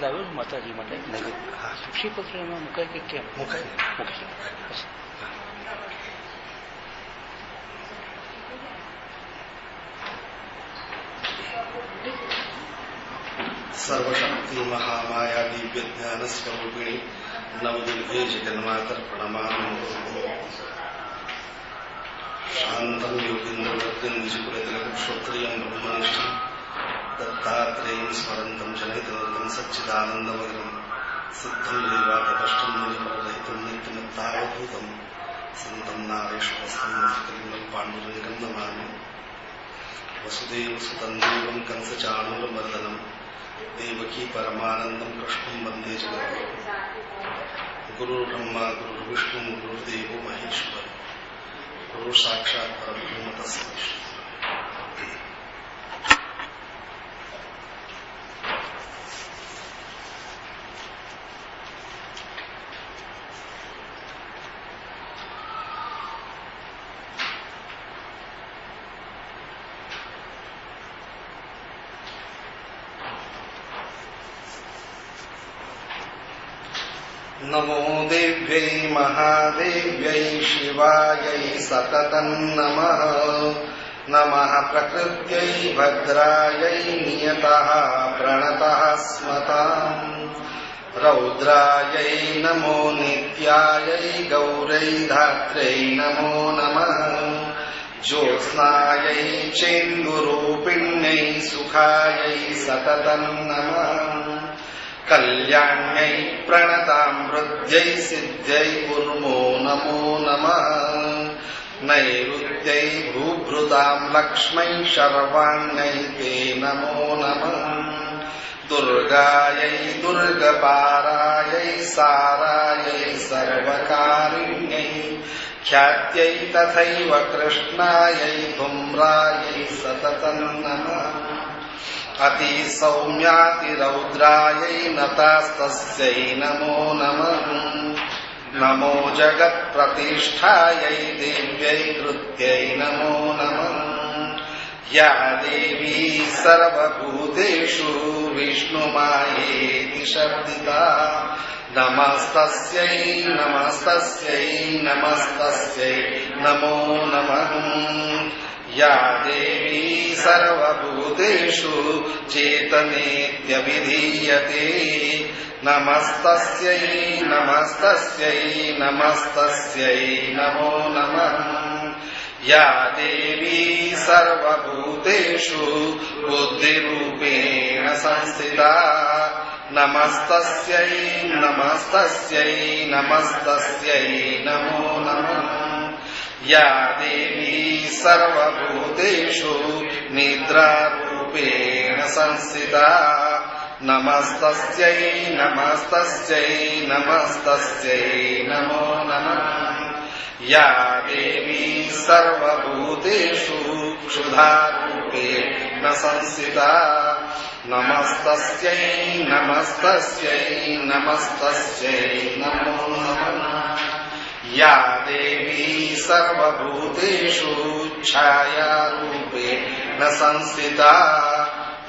લાવ્યો છું માતાજી માટે નૈવેદ્ય. હા, તુલસીપત્ર એમાં મુકાય કે કેમ? મુકાય. सर्वशक्ति महामाया दिव्य ज्ञान स्वरूपिणी नवदुर्गे जगन्मातर्पणमामि. शांतं योगीन्द्रवृत्तिं निजुकुलतिलकं श्रोत्रियं ब्रह्मनिष्ठं दत्तात्रेयं स्मरन्तं जनितनिरतं सच्चिदानन्दमग्नं सिद्धं देवातकष्टं निजपररहितं नित्यमुत्तावधूतं सन्तं नारेश्वरस्थं निजकलिनं पाण्डुरङ्गं नमामि. वसुदेवसुतं देवं कंसचाणूरमर्दनं देवकी परमानन्दं कृष्णं वन्दे जगद्गुरुं. गुरुर्ब्रह्मा गुरुर्विष्णु गुरुर्देवो महेश्वर गुरु साक्षात् परब्रह्म तस्मै श्री. नमो देव्यै महादेव्यै शिवायै सततं नमः. नमः प्रकृत्यै भद्रायै नियतः प्रणतः स्मताम्. रौद्रायै नमो नित्यायै गौरै धात्र्यै नमो नमः. ज्योत्स्नायै चेन्दुरूपिण्यै सुखायै सततं नमः. कल्याण्यै प्रणतामृत्यै सिद्ध्यै कुर्मो नमो नमः. नैऋत्यै भूभृतां लक्ष्मै शर्वाण्यै ते नमो नमः. दुर्गायै दुर्गपारायै सारायै सर्वकारिण्यै ख्यात्यै तथैव कृष्णायै धूम्रायै सततं नमः. अति सौम्यातिरौद्रायै नतास्तस्यै नमो नमः. नमो जगत्प्रतिष्ठायै देव्यै कृत्यै नमो नमः. या देवी सर्वभूतेषु विष्णुमायेति शब्दिता नमस्तस्यै नमस्तस्यै नमस्तस्यै नमो नमः. या देवी सर्वभूतेषु चेतनेत्यभिधीयते नमस्तस्यै नमस्तस्यै नमस्तस्यै नमो नमः. या देवी सर्वभूतेषु बुद्धिरूपेण संस्थिता नमस्तस्यै नमस्तस्यै नमस्तस्यै नमो नमः. या देवी सर्वभूतेषु निद्रारूपेण संस्थिता नमस्तस्यै नमस्तस्यै नमस्तस्यै नमो नमः. या देवी सर्वभूतेषु क्षुधारूपेण संस्थिता नमस्तस्यै नमस्तस्यै नमस्तस्यै नमो नमः. या देवी सर्वभूतेषु छायारूपेण संस्थिता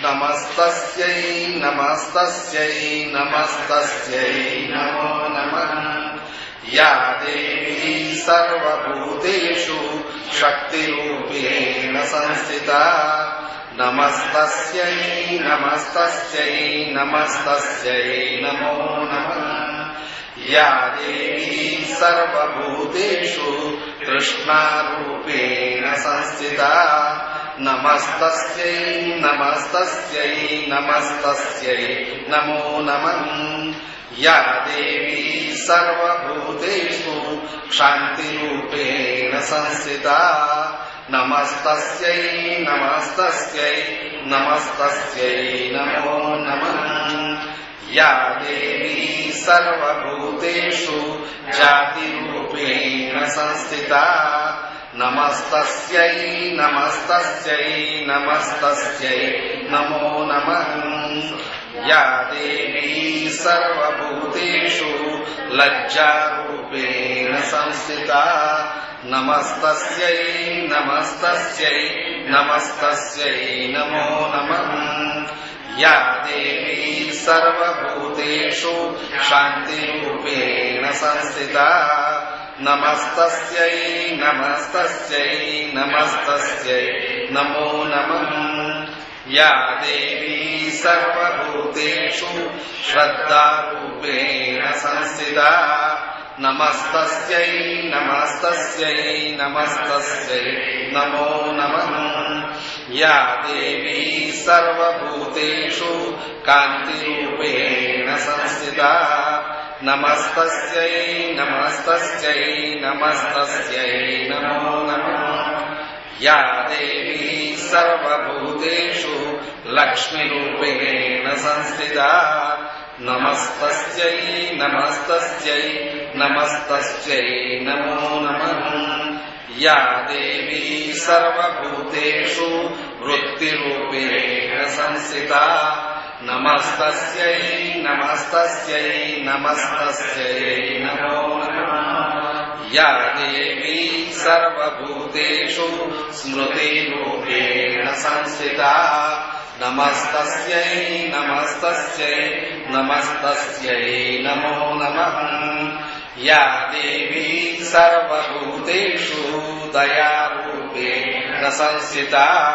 नमस्तस्यै नमस्तस्यै नमस्तस्यै नमो नमः. या देवी सर्वभूतेषु शक्तिरूपेण संस्थिता नमस्तस्यै नमस्तस्यै नमस्तस्यै नमो नमः. या देवी सर्वभूतेषु तृष्णारूपेण संस्थिता नमस्तस्यै नमस्तस्यै नमस्तस्यै नमो नमः. या देवी सर्वभूतेषु शान्तिरूपेण संस्थिता नमस्तस्यै नमस्तस्यै नमस्तस्यै नमो नमः. या देवी सर्वभूतेषु जातिरूपेण संस्थिता नमस्तस्यै नमस्तस्यै नमस्तस्यै नमो नमः. या देवी सर्वभूतेषु लज्जारूपेण संस्थिता नमस्तस्यै नमस्तस्यै नमस्तस्यै नमो नमः. યા દેવી સર્વભૂતેષુ શાંતિરૂપેણ સંસ્થિતા નમસ્તસ્यै નમસ્તસ્यै નમસ્તસ્यै નમો નમઃ યા દેવી સર્વભૂતેષુ શ્રદ્ધારૂપેણ સંસ્થિતા નમસ્તસ્यै નમસ્તસ્यै નમસ્તસ્यै નમો નમઃ યા દેવી સર્વભૂતેષુ કાંતિરૂપેણ સંસ્થિતા નમસ્તસ્यै નમસ્તસ્यै નમસ્તસ્यै નમો નમઃ યા દેવી સર્વભૂતેષુ લક્ષ્મીરૂપેણ સંસ્થિતા નમસ્તસ્यै નમસ્તસ્यै નમસ્તસ્यै નમો નમઃ યા દેવી સર્વભૂતેષુ વૃત્તિરૂપેણ સંસ્થિતા નમસ્તસ્यै નમસ્તસ્यै નમસ્તસ્यै નમો નમઃ યા દેવી સર્વભૂતેષુ સ્મૃતિરૂપેણ સંસ્થિતા નમસ્તસ્यै નમસ્તસ્यै નમસ્તસ્यै નમો નમઃ યા દેવી સર્વભૂતેષુ દયારૂપેણ સંસ્થિતા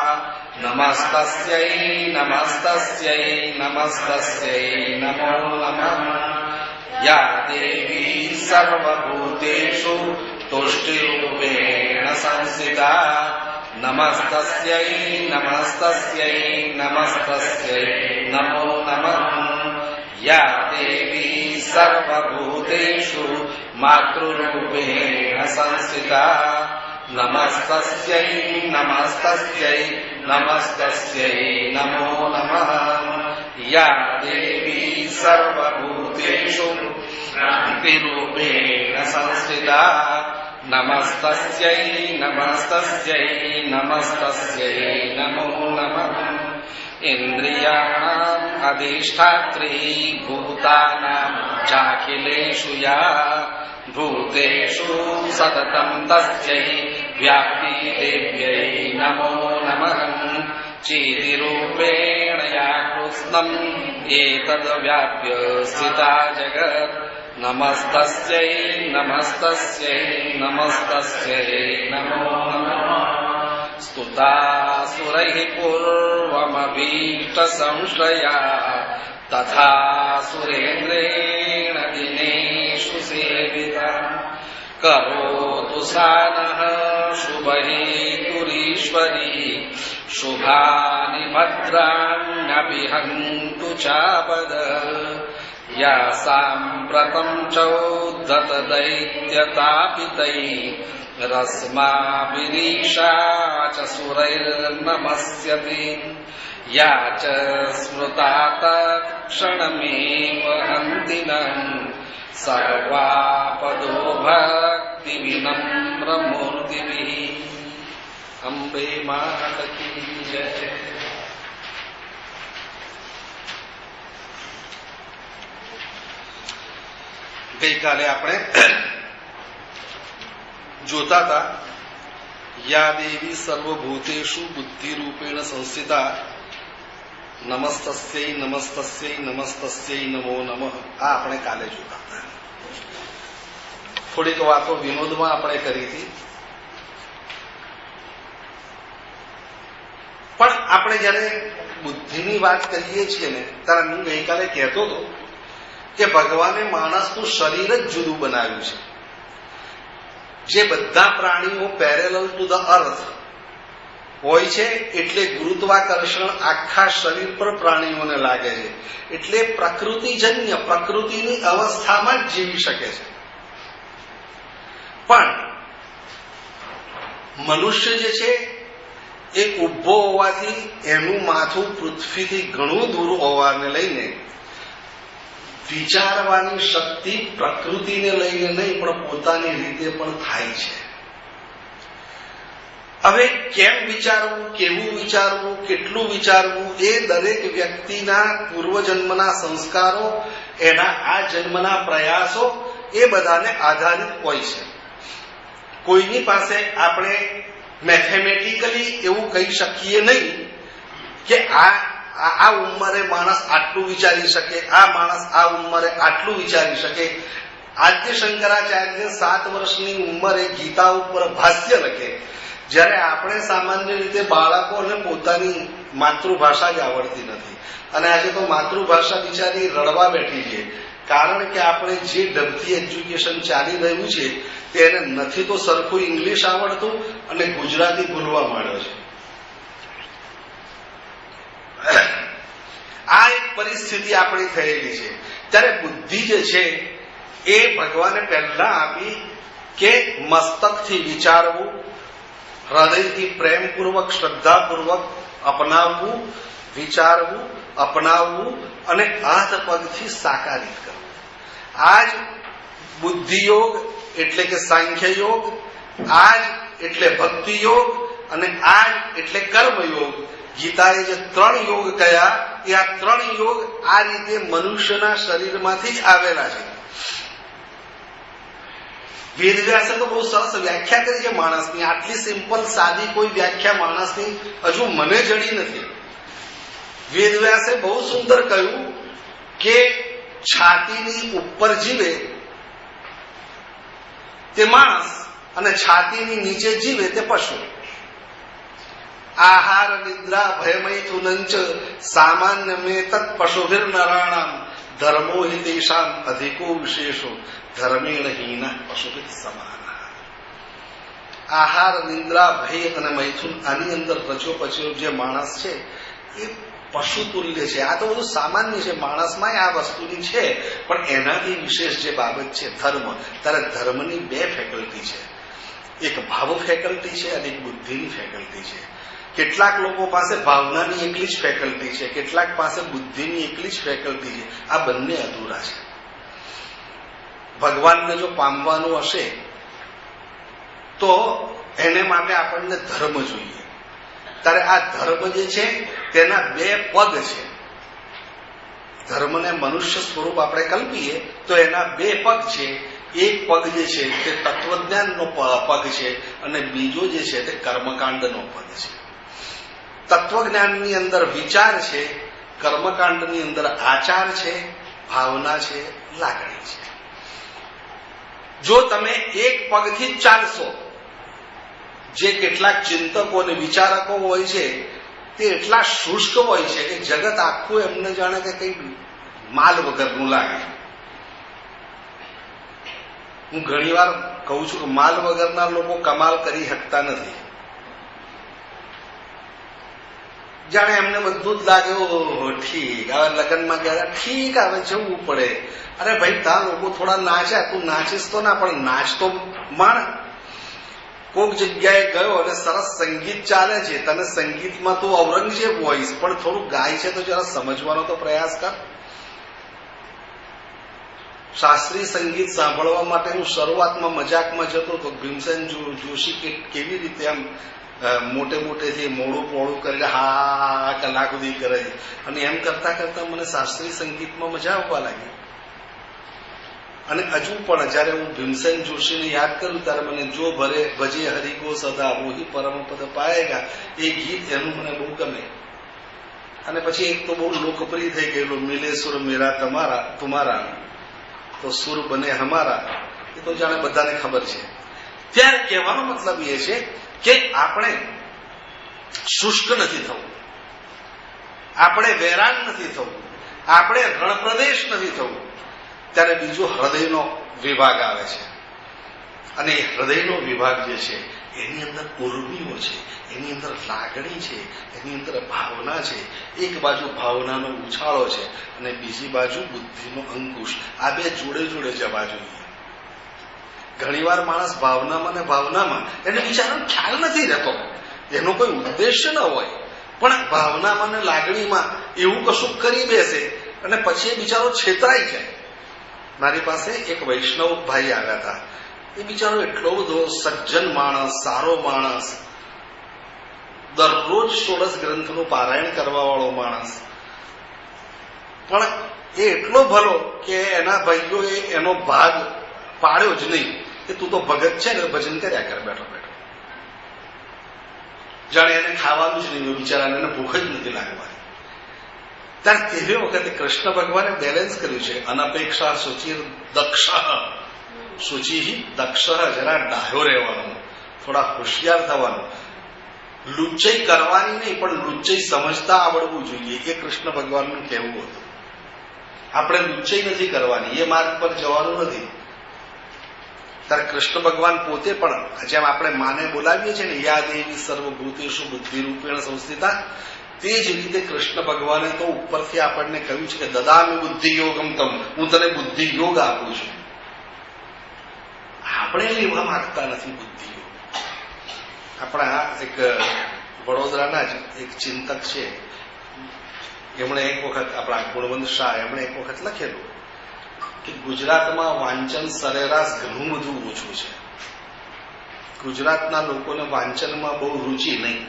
નમસ્તસ્यै નમસ્તસ્यै નમસ્તસ્यै નમો નમઃ યા દેવી સર્વભૂતેષુ તુષ્ટિરૂપેણ સંસ્થિતા નમસ્તસ્यै નમસ્તસ્यै નમસ્તસ્यै નમો નમઃ યા દેવી સર્વભૂતેષુ માતૃરૂપેણ સંસ્થિતા નમસ્તસ્यै નમસ્તસ્यै નમસ્તસ્यै નમો નમઃ યા દેવી સર્વભૂતેષુ શાંતિરૂપેણ સંસ્થિતા નમસ્તસ્यै નમસ્તસ્यै નમસ્તસ્यै નમો નમઃ ઇન્દ્રિયાણામ અધિષ્ઠાત્રી ભૂતાનાં ચાખિલેષુ યા ભૂતેષુ સતતં તસ્यै વ્યાપ્તિદેવ્यै નમો નમઃ ચેતિરૂપેણ યા કૃષ્ણં એતદ્વ્યાપ્ય સ્થિતા જગત નમસ્તસ્यै નમસ્તસ્यै નમસ્તસ્यै નમો નમઃ સ્તુતાસુરૈઃ પૂર્વમભીષ્ટસંશ્રયા તથા સુરેન્દ્રેણ દિનેષુ સેવિતા કરોતુ સાનઃ શુભહેતુરીશ્વરી શુભાનિ ભદ્રાણ્યભિહન્તુ ચાપદ યા સામ્પ્રतं ચૌદ્ધત દૈત્યતાપિતૈः રસ્માભિરીશા ચ સુરૈર્નમસ્યતિ યા ચ સ્મૃતા તત્ક્ષણમેવ હન્તિ નઃ સર્વાપદો ભક્તિવિનમ્રમૂર્તિભિઃ અંબે માત કી જય. ગઈકાલે આપણે જોતા હતા યા દેવી સર્વભૂતેષુ બુદ્ધિરૂપેણ સંસ્થિતા નમસ્તસ્यै નમસ્તસ્यै નમસ્તસ્यै નમો નમઃ. આ આપણે કાલે જોતા હતા. થોડીક વાતો વિનોદમાં આપણે કરી હતી, પણ આપણે જયારે બુદ્ધિની વાત કરીએ છીએ ને ત્યારે હું ગઈકાલે કહેતો હતો કે ભગવાને માણસનું શરીર જ જુદું બનાવ્યું છે. જે બધા પ્રાણીઓ પેરેલલ ટુ ધ અર્થ હોય છે એટલે ગુરુત્વાકર્ષણ આખા શરીર પર પ્રાણીઓને લાગે છે, એટલે પ્રકૃતિજન્ય પ્રકૃતિની અવસ્થામાં જ જીવી શકે છે. પણ મનુષ્ય જે છે એ ઊભો હોવાથી એનું માથું પૃથ્વીથી ઘણું દૂર હોવાને લઈને વિચારવાની શક્તિ પ્રકૃતિને લઈને નહીં પણ પોતાની રીતે પણ થાય છે. હવે કેમ વિચારવું, કેવું વિચારવું, કેટલું વિચારવું એ દરેક વ્યક્તિના પૂર્વજન્મના સંસ્કારો, એના આ જન્મના પ્રયાસો એ બધાને આધારિત હોય છે. કોઈની પાસે આપણે મેથેમેટિકલી એવું કહી શકીએ નહીં કે આ ઉંમરે માણસ આટલું વિચારી શકે, આ માણસ આ ઉંમરે આટલું વિચારી શકે. આદ્ય શંકરાચાર્ય 7 વર્ષની ઉંમરે ગીતા ઉપર ભાષ્ય લખે, જ્યારે આપણે સામાન્ય રીતે બાળકોને પોતાની માતૃભાષા જ આવડતી નથી. અને આજે તો માતૃભાષા બિચારી રડવા બેઠી છે, કારણ કે આપણે જે ઢબથી એજ્યુકેશન ચાલી રહ્યું છે તેને નથી તો સરખું ઇંગ્લિશ આવડતું અને ગુજરાતી ભૂલવા માંડ્યો છે. આ એક પરિસ્થિતિ આપણી થયેલી છે. ત્યારે બુદ્ધિ જે છે એ ભગવાને પહેલા આપી કે મસ્તકથી વિચારવું, હૃદયથી પ્રેમપૂર્વક શ્રદ્ધાપૂર્વક અપનાવવું, વિચારવું, અપનાવવું અને હાથ પગથી સાકારિત કરવું. આજ બુદ્ધિયોગ એટલે કે સાંખ્ય યોગ, આજ એટલે ભક્તિ યોગ અને આજ એટલે કર્મયોગ. ગીતાએ જે 3 યોગ કયા એ આ 3 યોગ આ રીતે મનુષ્યના શરીરમાંથી જ આવેલા છે. વેદવ્યાસે તો બહુ સરસ વ્યાખ્યા કરી છે માણસની. આટલી સિમ્પલ સાદી કોઈ વ્યાખ્યા માણસની હજુ મને જડી નથી. વેદવ્યાસે બહુ સુંદર કહ્યું કે છાતીની ઉપર જીવે તે માણસ અને છાતીની નીચે જીવે તે પશુ. આહાર નિદ્રા ભયમૈથુનંચ સામાન્ય મે તત્ પશુભિર નરાણામ ધર્મો હિ તેષામ અધિકો વિશેષો ધર્મેણ હીના પશુભિર સમાન. આહાર નિદ્રા ભય અને મૈથુન આની અંદર રચ્યો પચ્યો જે માણસ છે એ પશુ તુલ્ય છે. આ તો બધું સામાન્ય છે, માણસમાં આ વસ્તુની છે, પણ એનાથી વિશેષ જે બાબત છે ધર્મ. ત્યારે ધર્મની 2 ફેકલ્ટી છે, એક ભાવ ફેકલ્ટી છે અને એક બુદ્ધિની ફેકલ્ટી છે. કેટલાક લોકો પાસે ભાવનાની એકલી જ ફેકલ્ટી છે, કેટલાક પાસે બુદ્ધિની એકલી જ ફેકલ્ટી છે. આ બંને અધૂરા છે. ભગવાનને જો પામવાનું હશે તો એને માટે આપણને ધર્મ જોઈએ. ત્યારે આ ધર્મ જે છે તેના 2 પગ છે. ધર્મને મનુષ્ય સ્વરૂપ આપણે કલ્પીએ તો એના 2 પગ છે. એક પગ જે છે તે તત્વજ્ઞાનનો પગ છે અને બીજો જે છે તે કર્મકાંડનો પગ છે. તત્વજ્ઞાનની અંદર વિચાર છે, કર્મકાંડની અંદર આચાર છે, ભાવના છે, લાગણી છે. જો તમે એક પગથી જ ચાલશો, જે કેટલાક ચિંતકો અને વિચારકો હોય છે તે એટલા શુષ્ક હોય છે કે જગત આખું એમને જાણે કે કંઈક માલ વગરનું લાગે. હું ઘણીવાર કહું છું કે માલ વગરના લોકો કમાલ કરી શકતા નથી. જાણે એમને બધું જ લાગે ઠીક, હવે લગ્નમાં ગયા ઠીક, હવે જવું પડે. અરે ભાઈ ત્યાં લોકો થોડા નાચ્યા, તું નાચીશ તો ના, પણ નાચ તો માણ. કોઈક જગ્યાએ ગયો અને સરસ સંગીત ચાલે છે, તને સંગીતમાં તું ઔરંગઝેબ હોઈશ પણ થોડું ગાય છે તો જરા સમજવાનો તો પ્રયાસ કર. શાસ્ત્રીય સંગીત સાંભળવા માટે હું શરૂઆતમાં મજાકમાં જતો તો ભીમસેન જોશી કેવી રીતે આમ મોટે મોટેથી મોડું પોળું કરીને હા કલાક સુધી કરે અને એમ કરતા કરતા મને શાસ્ત્રીય સંગીતમાં મજા આવવા લાગી. અને હજુ પણ જયારે હું ભીમસેન જોશીને યાદ કરું ત્યારે મને જો ભરે ભજે હરિકો સદા મોહી પરમપદ પાએગા એ ગીત એનું મને બહુ ગમે. અને પછી એક તો બહુ લોકપ્રિય થઈ ગયેલું મિલે સુર મેરા તમારા તુમારા તો સુર બને હમારા, એ તો જાણે બધાને ખબર છે. ત્યારે કહેવાનો મતલબ એ છે કે આપણે શુષ્ક નથી થવું, આપણે વેરાન નથી થવું, આપણે રણપ્રદેશ નથી થવું. ત્યારે બીજો હૃદયનો વિભાગ આવે છે અને એ હૃદયનો વિભાગ જે છે એની અંદર ઉર્મિઓ છે, એની અંદર લાગણી છે, એની અંદર ભાવના છે. એક બાજુ ભાવનાનો ઉછાળો છે અને બીજી બાજુ બુદ્ધિનો અંકુશ. આ 2 જોડે જોડે જવા જોઈએ. ઘણીવાર માણસ ભાવનામાં ને ભાવનામાં એને બિચારાનો ખ્યાલ નથી રહેતો, એનો કોઈ ઉદ્દેશ્ય ન હોય, પણ ભાવનામાં ને લાગણીમાં એવું કશું કરી બેસે અને પછી એ બિચારો છેતરાઈ જાય. મારી પાસે એક વૈષ્ણવ ભાઈ આવ્યા હતા. એ બિચારો એટલો બધો સજ્જન માણસ, સારો માણસ, દરરોજ 16 ગ્રંથનું પારાયણ કરવા વાળો માણસ, પણ એ એટલો ભલો કે એના ભાઈઓએ એનો ભાગ પાડ્યો જ નહીં કે તું તો ભગત છે ને ભજન કર્યા કર બેઠો બેઠો. જાણે એને ખાવાનું જ નહીં, બિચારાને એને ભૂખ જ નથી લાગવાની. ત્યારે તેવી વખતે કૃષ્ણ ભગવાને બેલેન્સ કર્યું છે. અનપેક્ષા શુચિર દક્ષ, શુચિ દક્ષ, જરા ડાયો રહેવાનું, થોડા હોશિયાર થવાનું. લુચ્ચઈ કરવાની નહીં, પણ લુચ્ચઈ સમજતા આવડવું જોઈએ, એ કૃષ્ણ ભગવાનનું કહેવું હતું. આપણે લુચ્ચઈ નથી કરવાની, એ માર્ગ પર જવાનું નથી. ત્યારે કૃષ્ણ ભગવાન પોતે પણ જેમ આપણે માને બોલાવીએ છીએ ને, યા દેવી સર્વભૂતેષુ બુદ્ધિરૂપેણ સંસ્થિતા, તે જ રીતે કૃષ્ણ ભગવાને તો ઉપરથી આપણને કહ્યું છે કે દદામિ બુદ્ધિ યોગમ તમ, હું તને બુદ્ધિ યોગ આપું છું. આપણે લેવા માંગતા નથી બુદ્ધિ યોગ. આપણા એક વડોદરાના જ એક ચિંતક છે, એમણે એક વખત, આપણા ગુણવંત શાહ, એમણે એક વખત લખેલું કે ગુજરાતમાં વાંચન સરેરાશ ઘણું બધું ઓછું છે. ગુજરાતના લોકોને વાંચનમાં બહુ રુચિ નહીં.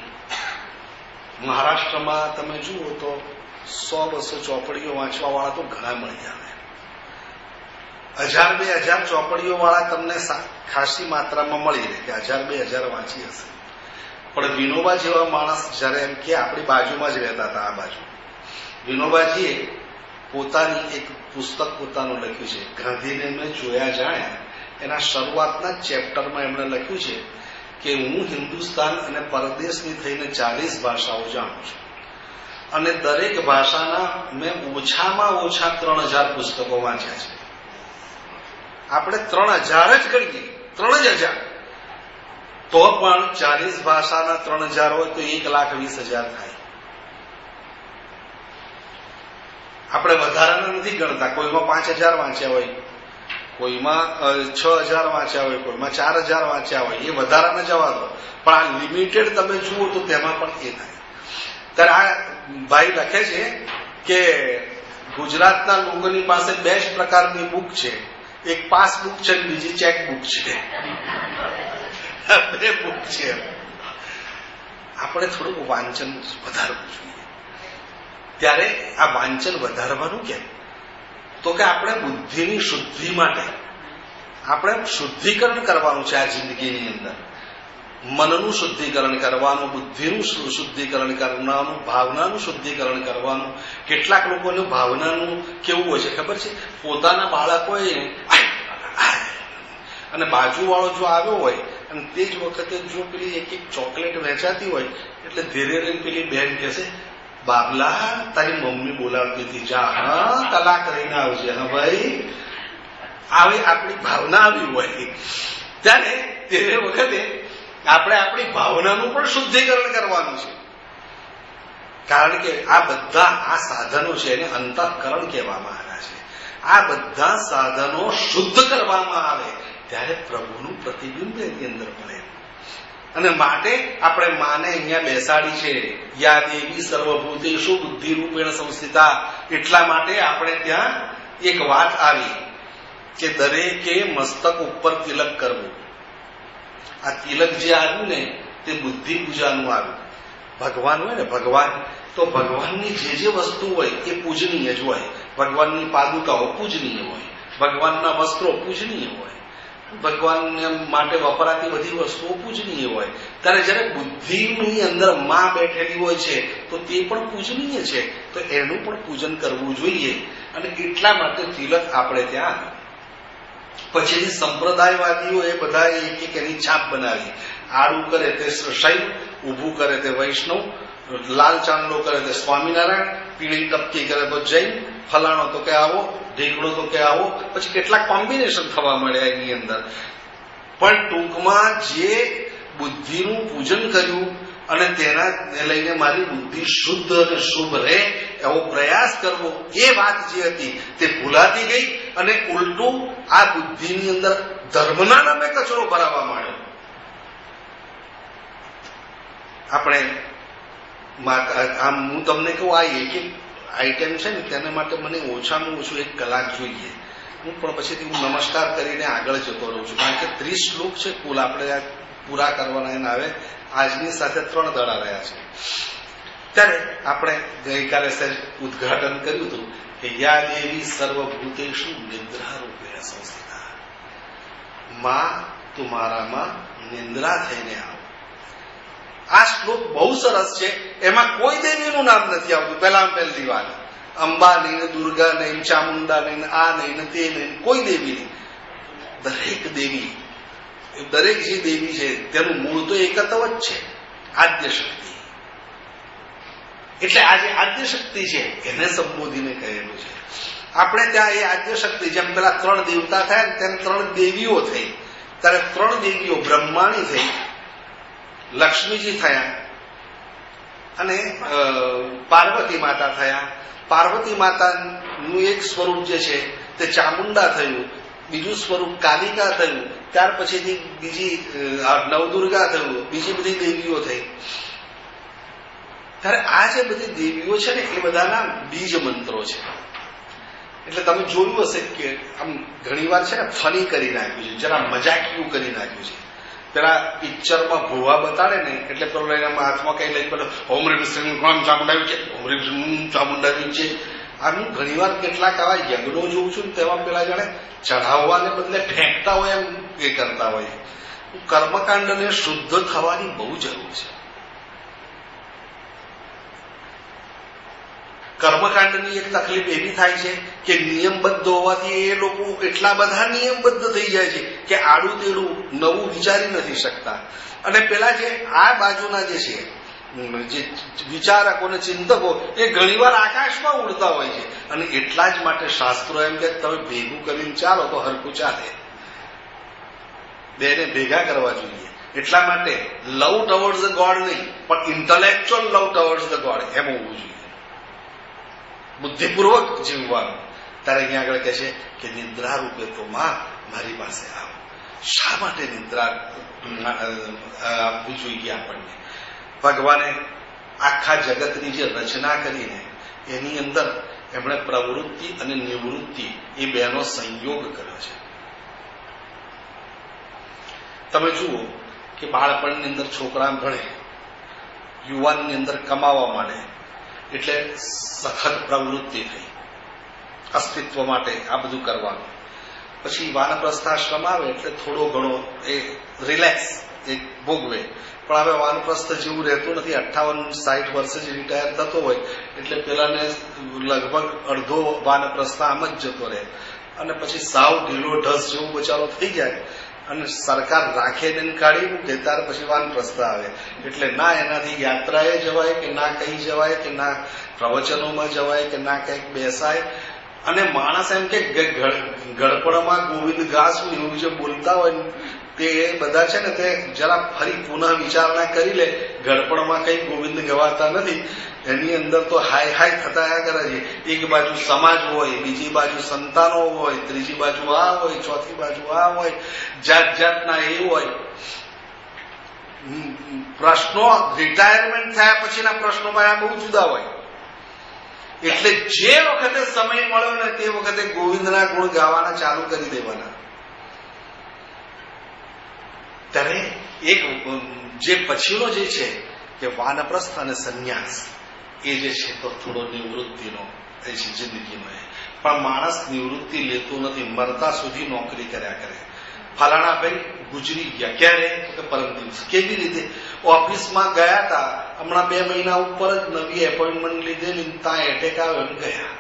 મહારાષ્ટ્રમાં તમે જુઓ તો 100-200 ચોપડીઓ વાંચવા વાળા તો ઘણા મળી આવે. 1000-2000 ચોપડીઓ વાળા તમને ખાસી માત્રામાં મળી રહે કે 1000-2000 વાંચી હશે. પણ વિનોબા જેવા માણસ જયારે એમ કે આપણી બાજુમાં જ રહેતા હતા, આ બાજુ, વિનોબાજીએ પોતાની એક પુસ્તક પોતાનું લખ્યું છે, ગાંધીને એમણે જોયા જાણ્યા. એના શરૂઆતના જ ચેપ્ટરમાં એમણે લખ્યું છે કે હું હિન્દુસ્તાન અને પરદેશની થઈને 40 ભાષાઓ જાણું છું, અને દરેક ભાષાના મેં ઓછામાં ઓછા 3000 પુસ્તકો વાંચ્યા છે. આપણે 3000 જ ગણીએ, 3000, તો પણ 40 ભાષાના 3000 હોય તો 1,20,000 થાય. આપણે વધારાના નથી ગણતા. કોઈમાં 5000 વાંચ્યા હોય, કોઈમાં 6000 વાંચ્યા હોય, કોઈમાં 4000 વાંચ્યા હોય, એ વધારાના જવા દો. પણ આ લિમિટેડ તમે જુઓ તો તેમાં પણ એ થાય. ત્યારે આ ભાઈ લખે છે કે ગુજરાતના લોકોની પાસે 2 જ પ્રકારની બુક છે, એક પાસબુક છે, બીજી ચેકબુક છે. 2 બુક છે. આપણે થોડુંક વાંચન વધારવું જોઈએ. ત્યારે આ વાંચન વધારવાનું કેમ? તો કે આપણે બુદ્ધિની શુદ્ધિ માટે આપણે શુદ્ધિકરણ કરવાનું છે. આ જિંદગીની અંદર મનનું શુદ્ધિકરણ કરવાનું, બુદ્ધિનું શુદ્ધિકરણ કરવાનું, ભાવનાનું શુદ્ધિકરણ કરવાનું. કેટલાક લોકોનું ભાવનાનું કેવું હોય છે ખબર છે? પોતાના બાળકોએ અને બાજુવાળો જો આવ્યો હોય અને તે જ વખતે જો પેલી એક ચોકલેટ વહેંચાતી હોય, એટલે ધીરે ધીરે પેલી બહેન કહેશે, બાબલા તારી મમ્મી બોલાવતી હતી, જા હા કલાક રહીને આવજે. હા ભાઈ, આવી આપણી ભાવના આવી હોય ત્યારે તે વખતે આપણે આપણી ભાવનાનું પણ શુદ્ધિકરણ કરવાનું છે. કારણ કે આ બધા આ સાધનો છે એને અંતઃકરણ કહેવામાં આવ્યા છે. આ બધા સાધનો શુદ્ધ કરવામાં આવે ત્યારે પ્રભુનું પ્રતિબિંબ એની અંદર પડે. અને માટે આપણે માને અહીંયા બેસાડી છે, યા દેવી સર્વભૂતેષુ બુદ્ધિરૂપેણ સંસ્થિતા. એટલા માટે આપણે ત્યાં એક વાત આવી કે દરેકે મસ્તક ઉપર તિલક કરવું. આ તિલક જે આવ્યું ને તે બુદ્ધિ પૂજાનું આવ્યું. ભગવાન હોય ને, ભગવાન, તો ભગવાનની જે વસ્તુ હોય એ પૂજનીય જ હોય. ભગવાનની પાદુકાઓ પૂજનીય હોય, ભગવાનના વસ્ત્રો પૂજનીય હોય, ભગવાન માટે વપરાતી બધી વસ્તુઓ પૂજનીય હોય. ત્યારે જયારે બુદ્ધિની અંદર માં બેઠેલી હોય છે તો તે પણ પૂજનીય છે, તો એનું પણ પૂજન કરવું જોઈએ. અને એટલા માટે તિલક આપણે ત્યાં. પછી સંપ્રદાયવાદીઓ એ બધા એક એક એની છાપ બનાવી. આડું કરે તે શૈવ, ઊભું કરે તે વૈષ્ણવ, લાલ ચાંદલો કરે તે સ્વામિનારાયણ, પીળી ટપકી કરે તો જૈન, ફલાણો તો કે આવો, ઢીકડો તો કે આવો. પછી કેટલાક કોમ્બિનેશન થવા મળ્યા એની અંદર. પણ ટૂંકમાં જે બુદ્ધિનું પૂજન કર્યું અને તેનાને લઈને મારી બુદ્ધિ શુદ્ધ અને શુભ રહે એવો પ્રયાસ કરવો, એ વાત જે હતી તે ભૂલાતી ગઈ. અને ઉલટું આ બુદ્ધિની અંદર ધર્મના નામે કચરો ભરાવા માંડ્યો. આપણે આમ હું તમને કહું, આ એક એક આઈટમ છે ને તેના માટે મને ઓછામાં ઓછું 1 કલાક જોઈએ. હું પણ પછીથી હું નમસ્કાર કરીને આગળ જતો રહું છું. કારણ કે 30 શ્લોક છે કુલ આપણે પૂરા કરવાના એના. હવે આજની સાથે 3 દડા રહ્યા છે. ત્યારે આપણે ગઈકાલે ઉદ્ઘાટન કર્યું હતું કે યા દેવી સર્વભૂતેષુ નિદ્રારૂપેણ સંસ્થિતા. માં તું મારામાં નિંદ્રા થઈને આવ. આ શ્લોક બહુ સરસ છે. એમાં કોઈ દેવીનું નામ નથી આવતું. પહેલી વાત અંબા નહીં ને દુર્ગા નહીં, ચામુંડા નહીં, આ નહીં ને તે નહીં, કોઈ દેવી નહીં. દરેક દેવી, દરેક જે દેવી છે તેનું મૂળ તો એક જ છે, આદ્ય શક્તિ. એટલે આ જે આદ્ય શક્તિ છે એને સંબોધીને કહેલું છે. આપણે ત્યાં એ આદ્ય શક્તિ, જેમ પેલા 3 દેવતા થયા તેમ 3 દેવીઓ થઈ. ત્યારે 3 દેવીઓ બ્રહ્માણી થઈ, લક્ષ્મીજી થયા અને પાર્વતી માતા થયા. પાર્વતી માતાનું એક સ્વરૂપ જે છે તે ચામુંડા થયું, બીજું સ્વરૂપ કાલિકા થયું, ત્યાર પછીથી બીજી નવદુર્ગા થયું, બીજી બધી દેવીઓ થઈ. ત્યારે આ જે બધી દેવીઓ છે ને એ બધાના બીજ મંત્રો છે. એટલે તમે જોયું હશે કે આમ ઘણી વાર છે ને ફની કરી નાખ્યું છે, જરા મજાકિયું કરી નાખ્યું છે. પેલા પિક્ચરમાં ભૂવા બતાડે ને એટલે પેલો એના હાથમાં કઈ લઈ પેલો ઓમ રીમ શ્રીમ કોણ ચામુંડાવી છે, ઓમ રીમ શ્રીમ ચામુંડાવી છે. આનું ઘણી વાર કેટલાક આવા યજ્ઞો જોઉં છું તેમાં પેલા જાણે ચઢાવવાને બદલે ફેંકતા હોય એમ એ કરતા હોય. કર્મકાંડને શુદ્ધ થવાની બહુ જરૂર છે. કર્મકાંડની એક તકલીફ એવી થાય છે કે નિયમબદ્ધ હોવાથી એ લોકો એટલા બધા નિયમબદ્ધ થઈ જાય છે કે આડું તેડું નવું વિચારી નથી શકતા. અને પેલા જે આ બાજુના જે છે જે વિચારકો અને ચિંતકો એ ઘણીવાર આકાશમાં ઉડતા હોય છે. અને એટલા જ માટે શાસ્ત્રો એમ કે તમે ભેગું કરીને ચાલો તો હરકું ચાલે, બેને ભેગા કરવા જોઈએ. એટલા માટે લવ ટવર્ડ્સ ધ ગોડ નહીં, પણ ઇન્ટેલેક્ચ્યુઅલ લવ ટવર્ડ્સ ધ ગોડ એમ હોવું જોઈએ, બુદ્ધિપૂર્વક જીવવાનું. ત્યારે અહીંયા આગળ કહે છે કે નિદ્રા રૂપે તો માં મારી પાસે આવો. શા માટે નિદ્રા આપવું જોઈએ આપણને? ભગવાને આખા જગતની જે રચના કરીને એની અંદર એમણે પ્રવૃત્તિ અને નિવૃત્તિ એ બેનો સંયોગ કર્યો છે. તમે જુઓ કે બાળપણની અંદર છોકરા ભણે, યુવાનની અંદર કમાવા માંડે એટલે સખત પ્રવૃત્તિ થઈ, અસ્તિત્વ માટે આ બધું કરવાનું. પછી વાનપ્રસ્થાશ્રમ આવે એટલે થોડો ઘણો એ રિલેક્સ એ ભોગવે. પણ હવે વાનપ્રસ્થ જેવું રહેતું નથી. 58-60 વર્ષે જ રિટાયર થતો હોય એટલે પેલાને લગભગ અડધો વાનપ્રસ્થ આમ જ જતો રહે અને પછી સાવ ઢીલો ઢસ જેવું બચારો થઈ જાય અને સરકાર રાખે ને કાઢી મૂકે ત્યાર પછી વાનપ્રસ્થ આવે. એટલે ના એનાથી યાત્રાએ જવાય કે ના કઈ જવાય કે ના પ્રવચનોમાં જવાય કે ના કંઈક બેસાય. અને માણસ એમ કે ગળપણમાં ગોવિંદ ગાશું એવું જે બોલતા હોય તે બધા છે ને તે જરા ફરી પુનઃ વિચારણા કરી લે. ગળપણમાં કઈ ગોવિંદ ગવાતા નથી, એની અંદર તો હાય હાય થતા કરે છે. એક બાજુ સમાજ હોય, બીજી બાજુ સંતાનો હોય, ત્રીજી બાજુ આ હોય, ચોથી બાજુ આ હોય, જાત જાતના એ હોય. પ્રશ્નો રિટાયરમેન્ટ થયા પછીના પ્રશ્નોમાં આ બહુ જુદા હોય. એટલે જે વખતે સમય મળ્યો ને તે વખતે ગોવિંદના ગુણ ગાવાના ચાલુ કરી દેવાના. ત્યારે એક જે પછીનો જે છે કે વાનપ્રસ્થ અને સંન્યાસ એ જે છે તો થોડો નિવૃત્તિનો એ છે જિંદગીનો. પણ માણસ નિવૃત્તિ લેતો નથી, મરતા સુધી નોકરી કર્યા કરે. ફલાણા ભાઈ ગુજરી ગયા, ક્યારે? પરમ દિવસ. કેવી રીતે? ઓફિસમાં ગયા હતા, હમણાં 2 મહિના ઉપર જ નવી એપોઇન્ટમેન્ટ લીધેલી, ત્યાં એટેક આવ્યો એમ ગયા.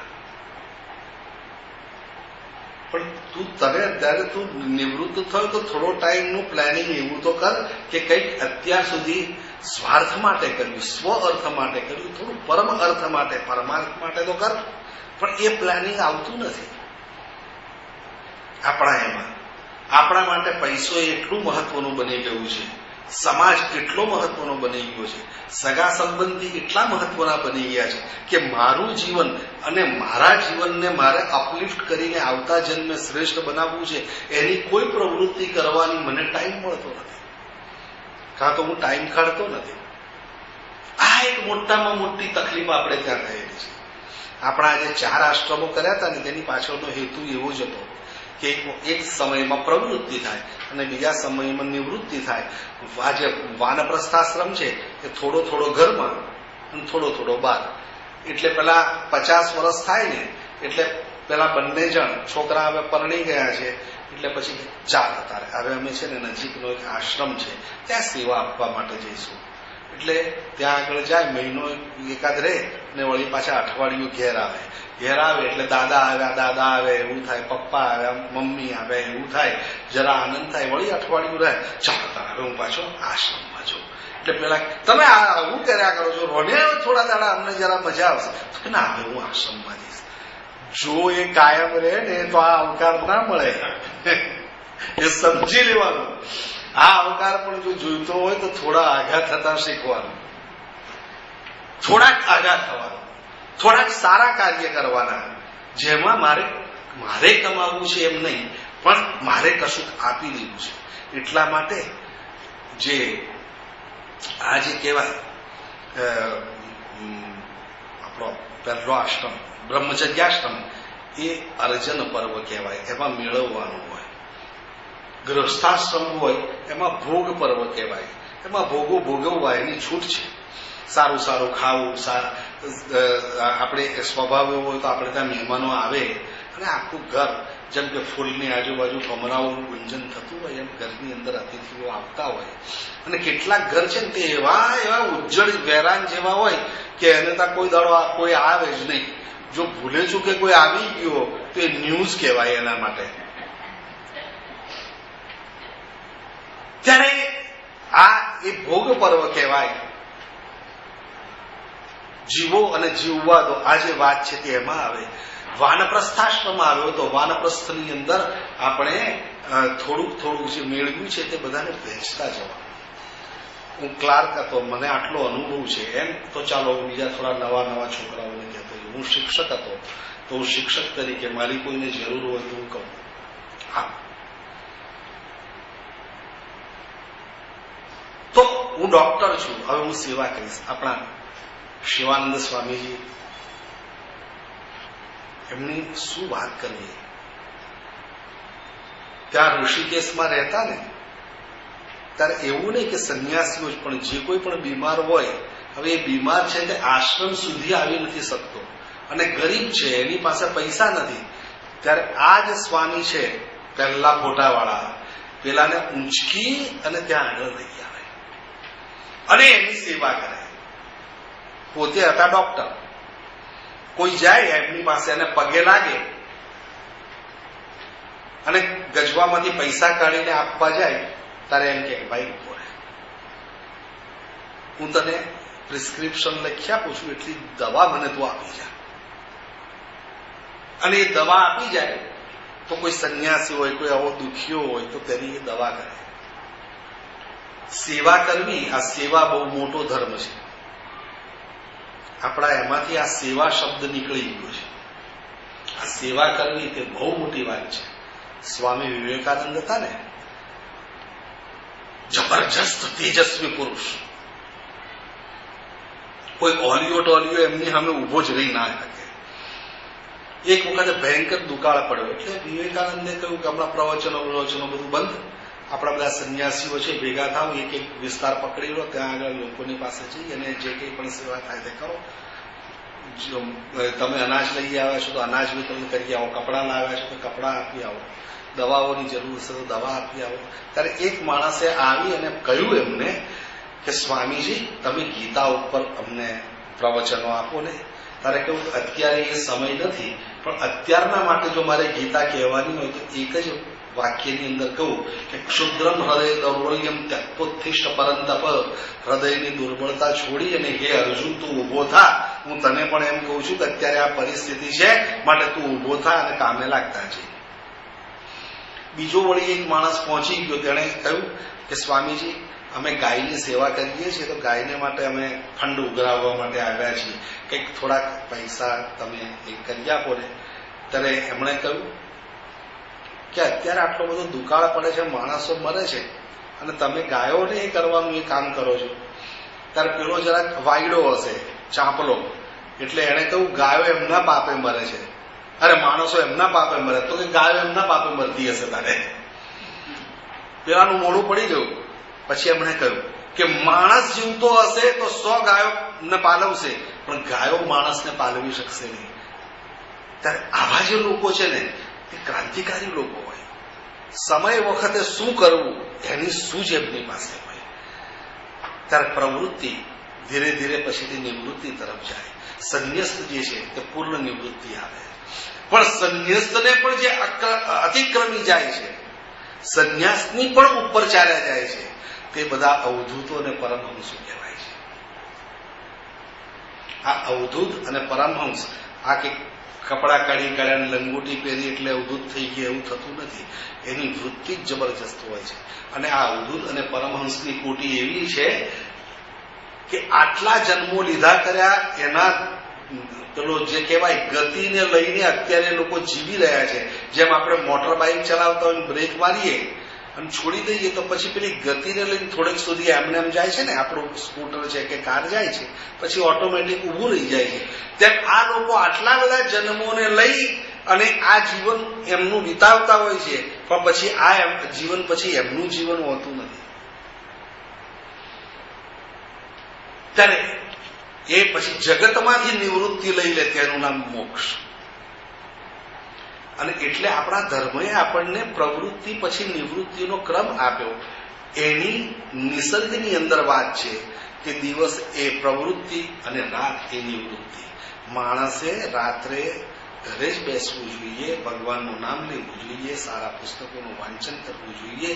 પણ તું તને અત્યારે તું નિવૃત્ત થયો તો થોડો ટાઈમનું પ્લાનિંગ એવું તો કર કે કંઈક અત્યાર સુધી સ્વાર્થ માટે કર્યું, સ્વ અર્થ માટે કર્યું, થોડું પરમ અર્થ માટે, પરમાર્થ માટે તો કર. પણ એ પ્લાનિંગ આવતું નથી આપણા એમાં. આપણા માટે પૈસો એટલું મહત્વનું બની ગયું છે, સમાજ કેટલો મહત્વનો બની ગયો છે, સગા સંબંધી એટલા મહત્વના બની ગયા છે કે મારું જીવન અને મારા જીવનને મારે અપલિફ્ટ કરીને આવતા જન્મે શ્રેષ્ઠ બનાવવું છે, એની કોઈ પ્રવૃત્તિ કરવાની મને ટાઈમ મળતો નથી, કાં તો હું ટાઈમ કાઢતો નથી. આ એક મોટામાં મોટી તકલીફ આપણે ત્યાં થયેલી છે. આપણા જે 4 આશ્રમો કર્યા હતા ને તેની પાછળનો હેતુ એવો જ હતો કે એક સમયમાં પ્રવૃત્તિ થાય અને બીજા સમયમાં નિવૃત્તિ થાય. આ જે વાનપ્રસ્થાશ્રમ છે એ થોડો થોડો ઘરમાં અને થોડો થોડો બહાર. એટલે પેલા 50 વર્ષ થાય ને એટલે પેલા બંને જણ છોકરા હવે પરણી ગયા છે એટલે પછી ચાલ તારે હવે અમે છે ને નજીકનો એક આશ્રમ છે ત્યાં સેવા આપવા માટે જઈશું. એટલે ત્યાં આગળ જાય, મહિનો એકાદ રહે ને વળી પાછા અઠવાડિયું ઘેર આવે. ઘેર આવે એટલે દાદા આવે એવું થાય, પપ્પા આવ્યા મમ્મી આવે એવું થાય, જરા આનંદ થાય, વળી અઠવાડિયું રહે, ચાલો તારે હું પાછો આશ્રમમાં જાઉં. એટલે પેલા તમે આવું કર્યા કરો છો, રોને થોડા દાડા અમને જરા મજા આવશે. તો ના, હવે હું આશ્રમમાં જઈશ. જો એ કાયમ રહે ને તો આ અવતાર ના મળે, એ સમજી લેવાનું. આ અવતાર પણ જો જોઈતો હોય તો થોડા આઘા થતા શીખવાનું, થોડાક આઘા થવાનું, થોડાક સારા કાર્ય કરવાના, જેમાં મારે કમાવવું છે એમ નહીં, પણ મારે કશું આપી દેવું છે. એટલા માટે જે આ જે કહેવાય આપણો પહેલો આશ્રમ બ્રહ્મચર્યાશ્રમ એ અર્જન પર્વ કહેવાય, એમાં મેળવવાનું હોય. ગૃહસ્થાશ્રમ હોય એમાં ભોગ પર્વ કહેવાય, એમાં ભોગો ભોગવવા એની છૂટ છે. સારું સારું ખાવું, આપણે સ્વભાવ એવો હોય તો આપણે ત્યાં મહેમાનો આવે અને આખું ઘર જેમ કે ફૂલની આજુબાજુ કમરાઓનું ગુંજન થતું હોય એમ ઘરની અંદર અતિથિઓ આવતા હોય. અને કેટલાક ઘર છે ને તે એવા ઉજ્જળ વેરાન જેવા હોય કે એને ત્યાં કોઈ દાડો કોઈ આવે જ નહીં. જો ભૂલે ચૂકે કોઈ આવી ગયો તો એ ન્યૂઝ કહેવાય એના માટે. ત્યારે આ એ ભોગ પર્વ કહેવાય. જીવો અને જીવવા દો, આ જે વાત છે તે એમાં આવે. વાનપ્રસ્થાશ્રમ આવ્યો તો વાનપ્રસ્થની અંદર આપણે થોડુંક જે મેળવ્યું છે તે બધાને વહેંચતા જવા. હું ક્લાર્ક હતો, મને આટલો અનુભવ છે એમ તો ચાલો બીજા થોડા નવા છોકરાઓને કહેતો. હું શિક્ષક હતો તો હું શિક્ષક તરીકે મારી કોઈને જરૂર હોય તો હું કહું. હા, તો હું ડોક્ટર છું, હવે હું સેવા કરીશ. આપણા શિવાનંદ સ્વામીજી, એમની શું વાત કરવી. ત્યાં ઋષિકેશમાં રહેતા ને ત્યારે એવું નહીં કે સંન્યાસીઓ જ, પણ જે કોઈ પણ બીમાર હોય, હવે એ બીમાર છે તે આશ્રમ સુધી આવી નથી શકતો અને ગરીબ છે, એની પાસે પૈસા નથી, ત્યારે આ જ સ્વામી છે પહેલા ફોટાવાળા, પેલાને ઊંચકી અને ત્યાં આગળ લઈ આવે અને એની સેવા કરે. પોતે હતા ડોક્ટર. કોઈ જાય એમની પાસે અને પગે લાગે અને ગજવામાંથી પૈસા કાઢીને આપવા જાય ત્યારે એમ કે ભાઈ ઉભો રહે, હું તને પ્રિસ્ક્રિપ્શન લખી આપું છું, એટલી દવા મને તું આપી જા. અને એ દવા આપી જાય તો કોઈ સંન્યાસી હોય, કોઈ આવો દુખીઓ હોય તો તેની એ દવા કરે. સેવા કરવી, આ સેવા બહુ મોટો ધર્મ છે. આપણા એમાંથી આ સેવા શબ્દ નીકળી ગયો છે. આ સેવા કરવી તે બહુ મોટી વાત છે. સ્વામી વિવેકાનંદ હતા ને, જબરજસ્ત તેજસ્વી પુરુષ, કોઈ ઓલિયો એમની સામે ઉભો જ રહી ના શકે. એક વખતે ભયંકર દુકાળ પડ્યો એટલે વિવેકાનંદે કહ્યું કે હમણાં પ્રવચનો બધું બંધ, આપણા બધા સંન્યાસીઓ છે ભેગા થાવ, એક વિસ્તાર પકડી લો, ત્યાં આગળ લોકોની પાસે જઈ અને જે કંઈ પણ સેવા થાય તે કરો. તમે અનાજ લઈ આવ્યા છો તો અનાજ વિતરણ કરી આવો, કપડાં લાવ્યા છો તો કપડાં આપી આવો, દવાઓની જરૂર છે તો દવા આપી આવો. ત્યારે એક માણસે આવી અને કહ્યું એમને કે સ્વામીજી તમે ગીતા ઉપર અમને પ્રવચનો આપો ને. તારે કહ્યું અત્યારે એ સમય નથી, પણ અત્યારના માટે જો મારે ગીતા કહેવાની હોય તો એક જ વાક્યની અંદર કહું કે ક્ષુદ્રમ હૃદય દૌર્બલ્યમ ત્યક્તોત્થિષ્ઠ પરંતપ. હૃદયની દુર્બળતા છોડી અને હે અર્જુન તું ઉભો થા. હું તને પણ એમ કહું છું કે અત્યારે આ પરિસ્થિતિ છે, માટે તું ઉભો થા અને કામે લાગતા છે. બીજો વળી એક માણસ પહોંચી ગયો, તેણે કહ્યું કે સ્વામીજી અમે ગાયની સેવા કરીએ છીએ તો ગાયને માટે અમે ફંડ ઉઘરાવવા માટે આવ્યા છીએ, કંઈક થોડાક પૈસા તમે કરી આપો ને. ત્યારે એમણે કહ્યું કે અત્યારે આટલો બધો દુકાળ પડે છે, માણસો મરે છે અને તમે ગાયોને એ કરવાનું એ કામ કરો છો. ત્યારે પેલો જરાક વાયડો હશે, ચાંપલો, એટલે એણે કહ્યું ગાયો એમના પાપે મરે છે, અરે માણસો એમના પાપે મરે. તો કે ગાયો એમના પાપે મરતી હશે તારે. પેલાનું મોઢું પડી ગયું. પછી એમણે કહ્યું કે માણસ જીવતો હશે તો 100 ગાયોને પાલવશે, પણ ગાયો માણસને પાલવી શકશે નહીં. ત્યારે આવા જે લોકો છે ને એ ક્રાંતિકારી લોકો હોય. સમય વખતે શું કરવું એની સૂઝ એમની પાસે હોય. ત્યારે પ્રવૃત્તિ ધીરે ધીરે પછીથી નિવૃત્તિ તરફ જાય. સંન્યસ્ત જે છે તે પૂર્ણ નિવૃત્તિ આવે. પણ સંન્યસ્તને પણ જે અતિક્રમી જાય છે, સંન્યાસની પણ ઉપર ચાલ્યા જાય છે, તે બધા અવધૂતો અને પરમહંસો કહેવાય છે. આ અવધૂત અને પરમહંસ આ કે કપડા કાઢી કાઢ્યા લંગોટી પહેરી એટલે અવધૂત થઈ ગયા એવું થતું નથી. એની વૃત્તિ જ જબરજસ્ત હોય છે. અને આ અવધૂત અને પરમહંસની કોટી એવી છે કે આટલા જન્મો લીધા કર્યા એના પેલો જે કહેવાય ગતિને લઈને અત્યારે લોકો જીવી રહ્યા છે. જેમ આપણે મોટર બાઇક ચલાવતા હોય બ્રેક મારીએ અને છોડી દઈએ તો પછી પેલી ગતિને લઈને થોડેક સુધી એમને એમ જાય છે ને, આપણું સ્કૂટર છે કે કાર જાય છે, પછી ઓટોમેટિક ઊભું રહી જાય છે. તેમ આ લોકો આટલા બધા જન્મોને લઈ અને આ જીવન એમનું વિતાવતા હોય છે, પણ પછી આ જીવન પછી એમનું જીવન હોતું નથી. ત્યારે એ પછી જગતમાંથી નિવૃત્તિ લઈ લે તેનું નામ મોક્ષ. અને એટલે આપણા ધર્મએ આપણને પ્રવૃત્તિ પછી નિવૃત્તિનો ક્રમ આપ્યો. એની નિસર્ગની અંદર વાત છે કે દિવસ એ પ્રવૃત્તિ અને રાત એ નિવૃત્તિ. માણસે રાત્રે ઘરે જ બેસવું જોઈએ, ભગવાનનું નામ લેવું જોઈએ, સારા પુસ્તકોનું વાંચન કરવું જોઈએ,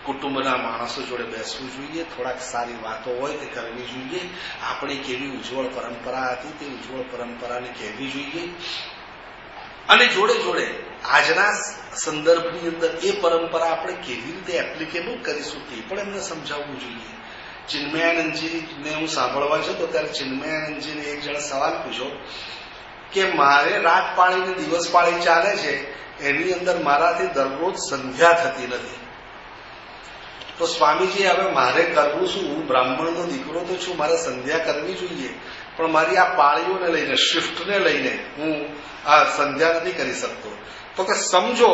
કુટુંબના માણસો જોડે બેસવું જોઈએ, થોડાક સારી વાતો હોય તે કરવી જોઈએ. આપણી કેવી ઉજ્જવળ પરંપરા હતી તે ઉજ્જવળ પરંપરાને કહેવી જોઈએ. અને જોડે જોડે આજના સંદર્ભની અંદર એ પરંપરા આપણે કેવી રીતે એપ્લિકેબલ કરીશું તે પણ એમને સમજાવવું જોઈએ. ચિન્મયાનંદજીને હું સાંભળવા જતો ત્યારે ચિન્મયાનંદજીને એક જણ સવાલ પૂછ્યો કે મારે રાત પાળીને દિવસ પાળી ચાલે છે, એની અંદર મારાથી દરરોજ સંધ્યા થતી નથી. તો સ્વામીજી હવે મારે કરવું શું? હું બ્રાહ્મણનો દીકરો તો છું, મારે સંધ્યા કરવી જોઈએ, પણ મારી આ પાળીઓને લઈને, શિફ્ટને લઈને હું આ સંધ્યા નથી કરી શકતો. તો કે સમજો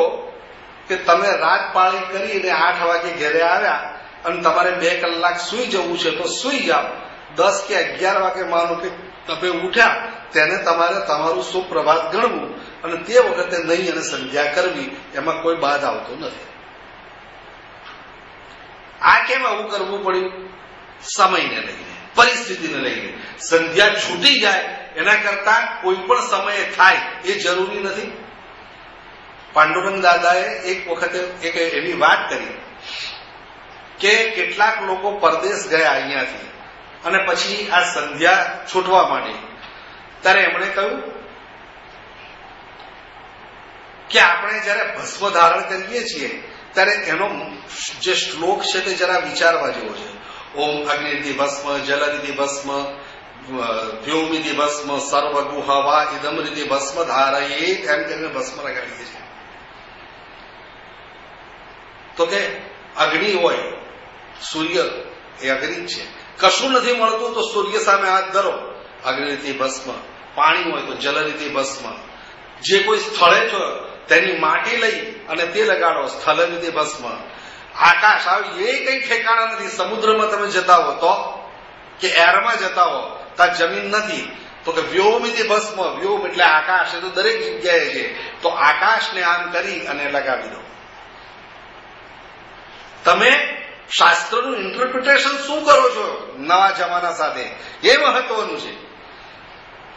કે તમે રાત પાળી કરીને 8 વાગે ઘરે આવ્યા અને તમારે 2 કલાક સૂઈ જવું છે તો સૂઈ જાઓ. 10 કે 11 વાગે માનો કે તમે ઉઠ્યા, તેને તમારે તમારું સુપ્રભાત ગણવું અને તે વખતે નહીં અને સંધ્યા કરવી, એમાં કોઈ બાદ આવતો નથી. આ કેમ આવું કરવું પડ્યું? સમયને લઈને, પરિસ્થિતિને લઈને. સંધ્યા છૂટી જાય એના કરતા કોઈ પણ સમયે થાય એ જરૂરી નથી. પાંડુરંગ દાદાએ એક વખતે એક એવી વાત કરી કે કેટલાક લોકો પરદેશ ગયા અહીંયાથી અને પછી આ સંધ્યા છૂટવા માંડી. ત્યારે એમણે કહ્યું કે આપણે જયારે ભસ્મ ધારણ કરીએ છીએ ત્યારે એનો જે શ્લોક છે તે જરા વિચારવા જેવો છે. ઓમ અગ્નિધિ ભસ્મ, જલનિધિ ભસ્મ, વ્યોમિધિ ભસ્મ, સર્વગુ હવા ઇદમરિધિ ભસ્મ ધારયે, એમ કરીને ભસ્મ લગાડીએ છીએ. તો કે અગ્નિ હોય, સૂર્ય એ અગ્નિ છે, કશું નથી મળતું તો સૂર્ય સામે હાથ ધરો, અગ્નિથી ભસ્મ. પાણી હોય તો જલરીથી ભસ્મ. જે કોઈ સ્થળે છો તેની માટી લઈ અને તે લગાડો, સ્થળરીથી ભસ્મ. આકાશ આવી એ કઈ ઠેકાણા નથી. સમુદ્રમાં તમે જતા હો તો કે એરમાં જતા હો ત્યાં જમીન નથી તો કે વ્યોમિથી ભસ્મ. વ્યોમ એટલે આકાશ, એ તો દરેક જગ્યાએ છે. તો આકાશને આમ કરી અને લગાવી દો. તમે શાસ્ત્રનું ઇન્ટરપ્રિટેશન શું કરો છો નવા જમાના સાથે, એ મહત્વનું છે.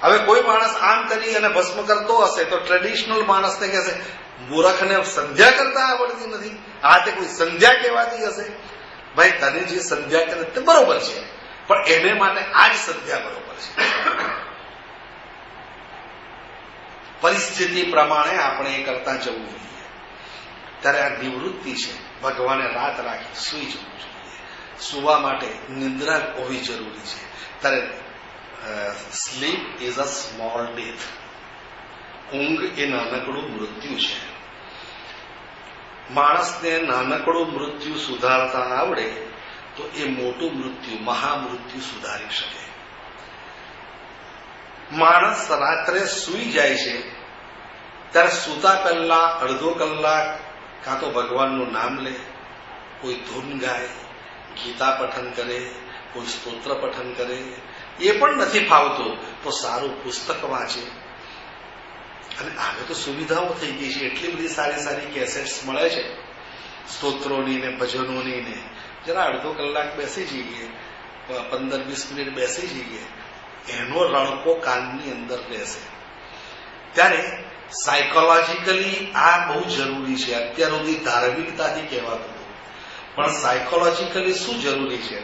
હવે કોઈ માણસ આમ કરી અને ભસ્મ કરતો હશે તો ટ્રેડિશનલ માણસને કહેશે મૂર્ખને સંધ્યા કરતા આવડતી નથી, આ તે કોઈ સંધ્યા કહેવાતી હશે. ભાઈ તને જે સંધ્યા કરે તે બરોબર છે, પણ એને માટે આ જ સંધ્યા બરોબર છે. પરિસ્થિતિ પ્રમાણે આપણે એ કરતા જવું જોઈએ. ત્યારે આ નિવૃત્તિ છે. ભગવાને રાત રાખી સૂઈ જવું જોઈએ. સુવા માટે નિંદ્રા હોવી જરૂરી છે. ત્યારે sleep is a small death. ઊંઘ એ નાનકડું મૃત્યુ છે. માણસને નાનકડું મૃત્યુ સુધારતા આવડે તો એ મોટું મૃત્યુ, મહામૃત્યુ સુધારી શકે. માણસ રાત્રે સૂઈ જાય છે ત્યારે સૂતા પહેલા અડધો કલાક કાં તો ભગવાનનું નામ લે, કોઈ ધૂન ગાય, ગીતા પઠન કરે, કોઈ સ્તોત્ર પઠન કરે. એ પણ નથી ફાવતું તો સારું પુસ્તક વાંચે. અને હવે તો સુવિધાઓ થઈ ગઈ છે, એટલી બધી સારી સારી કેસેટ્સ મળે છે સ્તોત્રોની ને ભજનોની ને. જરા અડધો કલાક બેસી જઈએ, 15-20 મિનિટ બેસી જઈએ, એનો રણકો કાનની અંદર રહેશે. ત્યારે સાયકોલોજીકલી આ બહુ જરૂરી છે. અત્યાર સુધી ધાર્મિકતાથી કહેવાતું હતું, પણ સાયકોલોજીકલી શું જરૂરી છે?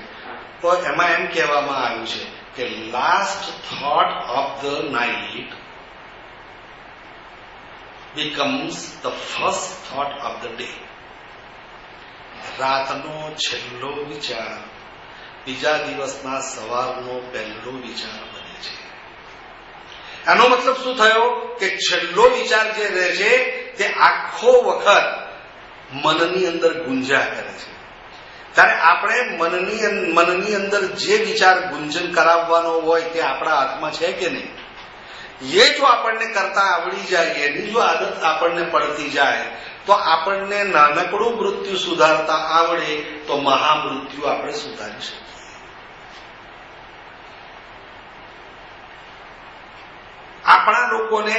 તો એમાં એમ કહેવામાં આવ્યું છે કે last thought of the night becomes the first thought of the day. રાતનો છેલ્લો વિચાર બીજા દિવસના સવારનો પહેલો વિચાર બને છે. આનો મતલબ શું થયો કે છેલ્લો વિચાર જે રહે છે તે આખો વખત મનની અંદર ગુંજા કરે છે. ત્યારે આપણે મનની અંદર જે વિચાર ગુંજન કરાવવાનો હોય તે આપણા હાથમાં છે કે નહીં? એ જો આપણને કરતા આવડી જાય, એની જો આદત આપણને પડતી જાય, તો આપણને નાનકડું મૃત્યુ સુધારતા આવડે તો મહામૃત્યુ આપણે સુધારી શકીએ. આપણા લોકોને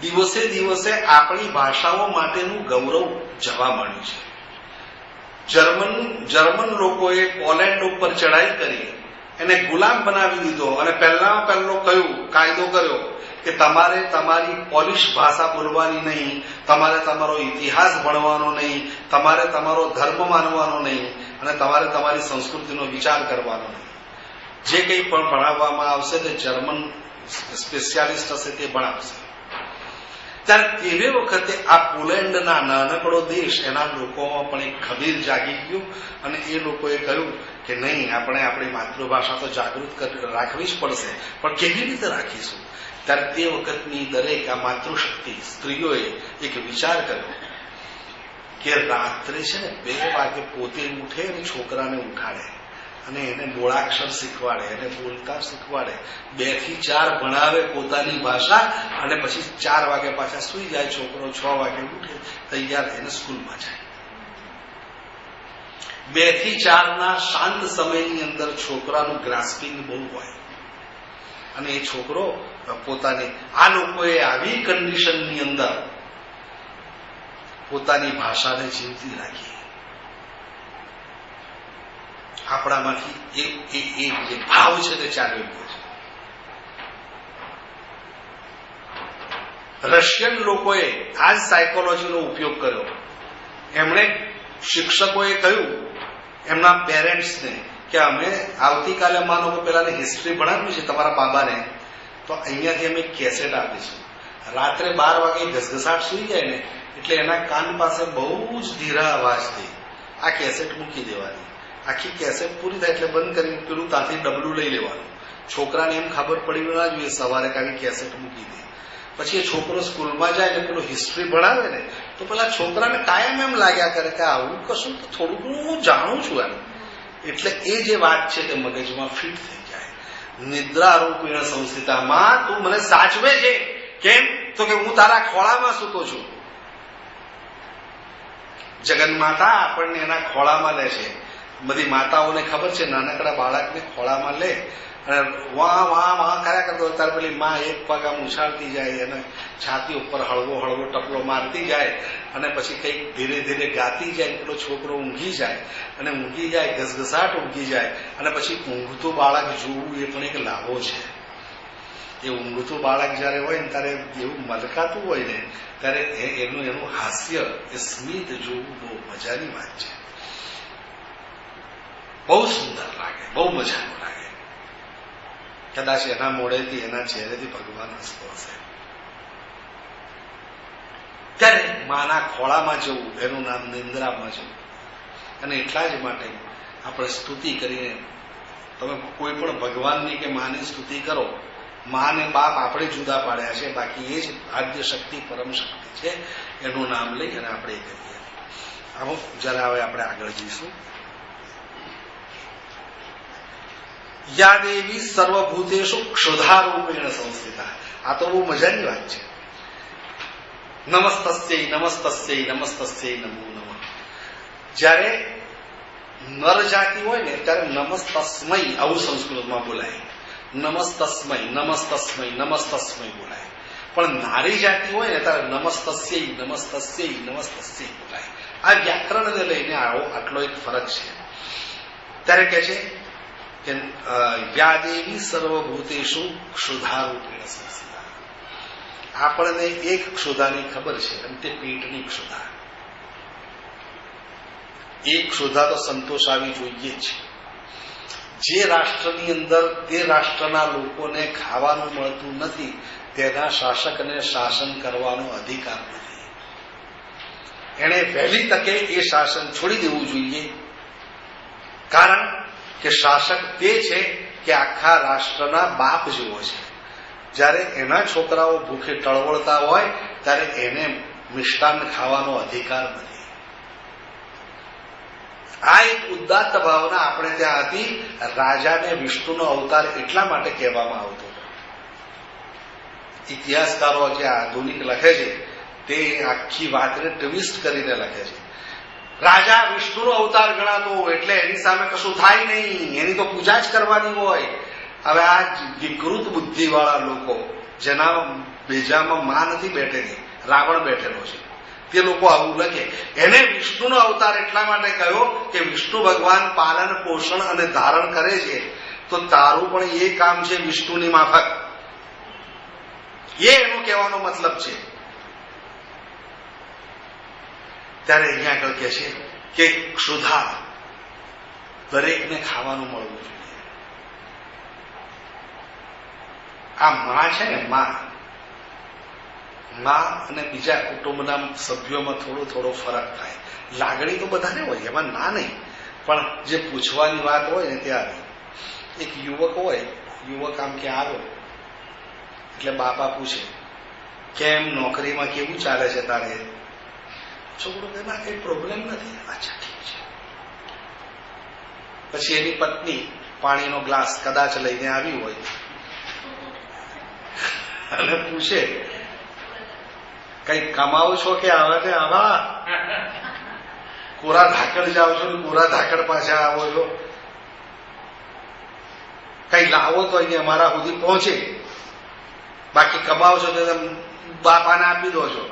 દિવસે દિવસે આપણી ભાષાઓ માટેનું ગૌરવ જવા મળ્યું છે. જર્મન લોકોએ પોલેન્ડ ઉપર ચડાઈ કરી, એને ગુલામ બનાવી દીધો અને પહેલો કાયદો કર્યો કે તમારે તમારી પોલિશ ભાષા બોલવાની નહીં, તમારે તમારો ઇતિહાસ ભણવાનો નહીં, તમારે તમારો ધર્મ માનવાનો નહીં અને તમારે તમારી સંસ્કૃતિનો વિચાર કરવાનો નહીં. જે કંઈ પણ ભણાવવામાં આવશે તે જર્મન સ્પેશિયાલિસ્ટ હશે તે ભણાવશે. ત્યારે તે વખતે આ પોલેન્ડના નાનકડો દેશ, એના લોકોમાં પણ એક ખમીર જાગી ગયું અને એ લોકોએ કહ્યું કે નહીં, આપણે આપણી માતૃભાષા તો જાગૃત રાખવી જ પડશે, પણ કેવી રીતે રાખીશું? ત્યારે તે વખતની દરેક આ માતૃશક્તિ સ્ત્રીઓએ એક વિચાર કર્યો કે રાત્રે છે ને 2 વાગે પોતે ઉઠે અને છોકરાને ઉઠાડે અને એને મૂળાક્ષર શીખવાડે, એને બોલતા શીખવાડે, 2 થી 4 ભણાવે પોતાની ભાષા અને પછી 4 વાગે પાછા સુઈ જાય. છોકરો 6 વાગે ઉઠે, તૈયાર થઈને સ્કૂલમાં જાય. 2 થી 4 ના શાંત સમયની અંદર છોકરાનું ગ્રાસ્પિંગ બહુ હોય અને એ છોકરો પોતાની, આ લોકોએ આવી કન્ડિશનની અંદર પોતાની ભાષાને જીવતી રાખી. આપણામાંથી એ જે ભાવ છે તે ચાલ્યો ગયો છે. રશિયન લોકોએ આ જ સાયકોલોજીનો ઉપયોગ કર્યો. એમણે શિક્ષકોએ કહ્યું એમના પેરેન્ટ્સને કે અમે આવતીકાલે માનો કે પેલાને હિસ્ટ્રી ભણાવવી છે તમારા બાબાને, તો અહીંયાથી અમે કેસેટ આપીશું. રાત્રે 12 વાગે ઘસઘસાટ સુઈ જાય ને એટલે એના કાન પાસે બહુ જ ધીરા અવાજથી આ કેસેટ મૂકી દેવાની. આખી કેસેટ પૂરી થાય એટલે બંધ કરી પેલું ત્યાંથી ડબલું લઈ લેવાનું. છોકરાને એમ ખબર પડી ના જોઈએ સવારે કાંઈ કેસેટ મૂકી દે. પછી એ છોકરો સ્કૂલમાં જાય ને પેલું હિસ્ટ્રી ભણાવે ને તો પેલા છોકરાને કાયમ એમ લાગ્યા કરે કે આવું કશું તો થોડું હું જાણું છું એમ. એટલે એ જે વાત છે તે મગજમાં ફિટ થઈ જાય. નિદ્રા રૂપિણ સંસ્થિતામાં તું મને સાચવે છે. કેમ? તો કે હું તારા ખોળામાં સૂતો છું. જગન્માતા આપણને એના ખોળામાં લે છે. બધી માતાઓને ખબર છે, નાનકડા બાળકને ખોળામાં લે અને વાહ વાહ વાહ કર્યા કરતો ત્યારે પેલી માં એક પગ આમ ઉછાળતી જાય અને છાતી ઉપર હળવો હળવો ટપલો મારતી જાય અને પછી કંઈક ધીરે ધીરે ગાતી જાય. પેલો છોકરો ઊંઘી જાય અને ઊંઘી જાય, ઘસઘસાટ ઊંઘી જાય અને પછી ઊંઘતું બાળક જોવું એ પણ એક લાભો છે. એ ઊંઘતું બાળક જયારે હોય ને ત્યારે એવું મલકાતું હોય ને ત્યારે એનું હાસ્ય, એ સ્મિત જોવું બહુ મજાની વાત છે. બહુ સુંદર લાગે, બહુ મજાનું લાગે. કદાચ એના મોડેથી, એના ચહેરેથી ભગવાન હસતો હશે. ત્યારે માના ખોળામાં જવું એનું નામ નિંદ્રામાં જવું. અને એટલા જ માટે આપણે સ્તુતિ કરીને, તમે કોઈ પણ ભગવાનની કે માની સ્તુતિ કરો, મા ને બાપ આપણે જુદા પાડ્યા છે, બાકી એ જ આદ્ય શક્તિ, પરમ શક્તિ છે. એનું નામ લઈ અને આપણે એ કરીએ. આવો જરા હવે આપણે આગળ જઈશું. યા દેવી સર્વભૂતેષુ ક્ષુધારૂપેણ સંસ્થિતા. આ તો બહુ મજાની વાત છે. નમસ્તસ્યૈ નમસ્તસ્યૈ નમસ્તસ્યૈ નમો નમઃ. જ્યારે નર જાતિ હોય ને ત્યારે નમસ્તસ્મય આવું સંસ્કૃતમાં બોલાય. નમસ્તસ્મય નમસ્તસ્મય નમસ્તસ્મય બોલાય. પણ નારી જાતિ હોય ને ત્યારે નમસ્તસ્યૈ નમસ્તસ્યૈ નમસ્તસ્યૈ બોલાય. આ વ્યાકરણને લઈને આવો આટલો એક ફરક છે. ત્યારે કે છે કે યાદેવી સર્વભૂતેષુ ક્ષુધારૂપેણ સંસ્થિતા. આપણને એક ક્ષુધાની ખબર છે અને તે પેટની ક્ષુધા. એક ક્ષુધા તો સંતોષ આવી જોઈએ જ. જે રાષ્ટ્રની અંદર તે રાષ્ટ્રના લોકોને ખાવાનું મળતું નથી તેના શાસકને શાસન કરવાનો અધિકાર નથી. એણે વહેલી તકે એ શાસન છોડી દેવું જોઈએ. કારણ કે શાસક તે છે કે આખા રાષ્ટ્રના બાપ જેવો છે. જ્યારે એના છોકરાઓ ભૂખે ટળવળતા હોય ત્યારે એને મિષ્ટાન ખાવાનો અધિકાર નથી. આ એક ઉદાત્ત ભાવના આપણે ત્યાં હતી. રાજાને વિષ્ણુનો અવતાર એટલા માટે કહેવામાં આવતો. ઇતિહાસકારો જે આધુનિક લખે છે તે આખી વાતને ટ્વિસ્ટ કરીને લખે છે. રાજા વિષ્ણુનો અવતાર ગણાતો એટલે એની સામે કશું થાય નહીં, એની તો પૂજા જ કરવાની હોય. હવે આ વિકૃત બુદ્ધિવાળા લોકો જેના બેજામાં માં નથી બેઠેલી, રાવણ બેઠેલો છે, તે લોકો આવું લખે. એને વિષ્ણુનો અવતાર એટલા માટે કહ્યો કે વિષ્ણુ ભગવાન પાલન પોષણ અને ધારણ કરે છે, તો તારું પણ એ કામ છે વિષ્ણુની માફક. એ એનો કહેવાનો મતલબ છે. ત્યારે અહીંયા આગળ કહે છે કે ક્ષુધા દરેકને ખાવાનું મળવું જોઈએ. આ માં છે ને, માં અને બીજા કુટુંબના સભ્યોમાં થોડો ફરક થાય. લાગણી તો બધાને હોય, એમાં ના નહીં, પણ જે પૂછવાની વાત હોય ને ત્યારે એક યુવક હોય, યુવક આમ કે આવ્યો એટલે બાપા પૂછે કેમ નોકરીમાં કેવું ચાલે છે તારે? છોકરો કે ના કઈ પ્રોબ્લેમ નથી. અચ્છા ઠીક છે. પછી એની પત્ની પાણીનો ગ્લાસ કદાચ લઈને આવી હોય અને પૂછે કઈ કમાવો છો કે આવે ને આવા કોરા ધાકડ જાઓ છો ને કોરા ધાકડ પાછા આવો છો? કઈ લાવો તો અહીંયા અમારા સુધી પહોંચે, બાકી કમાવો છો તો બાપાને આપી દો છો.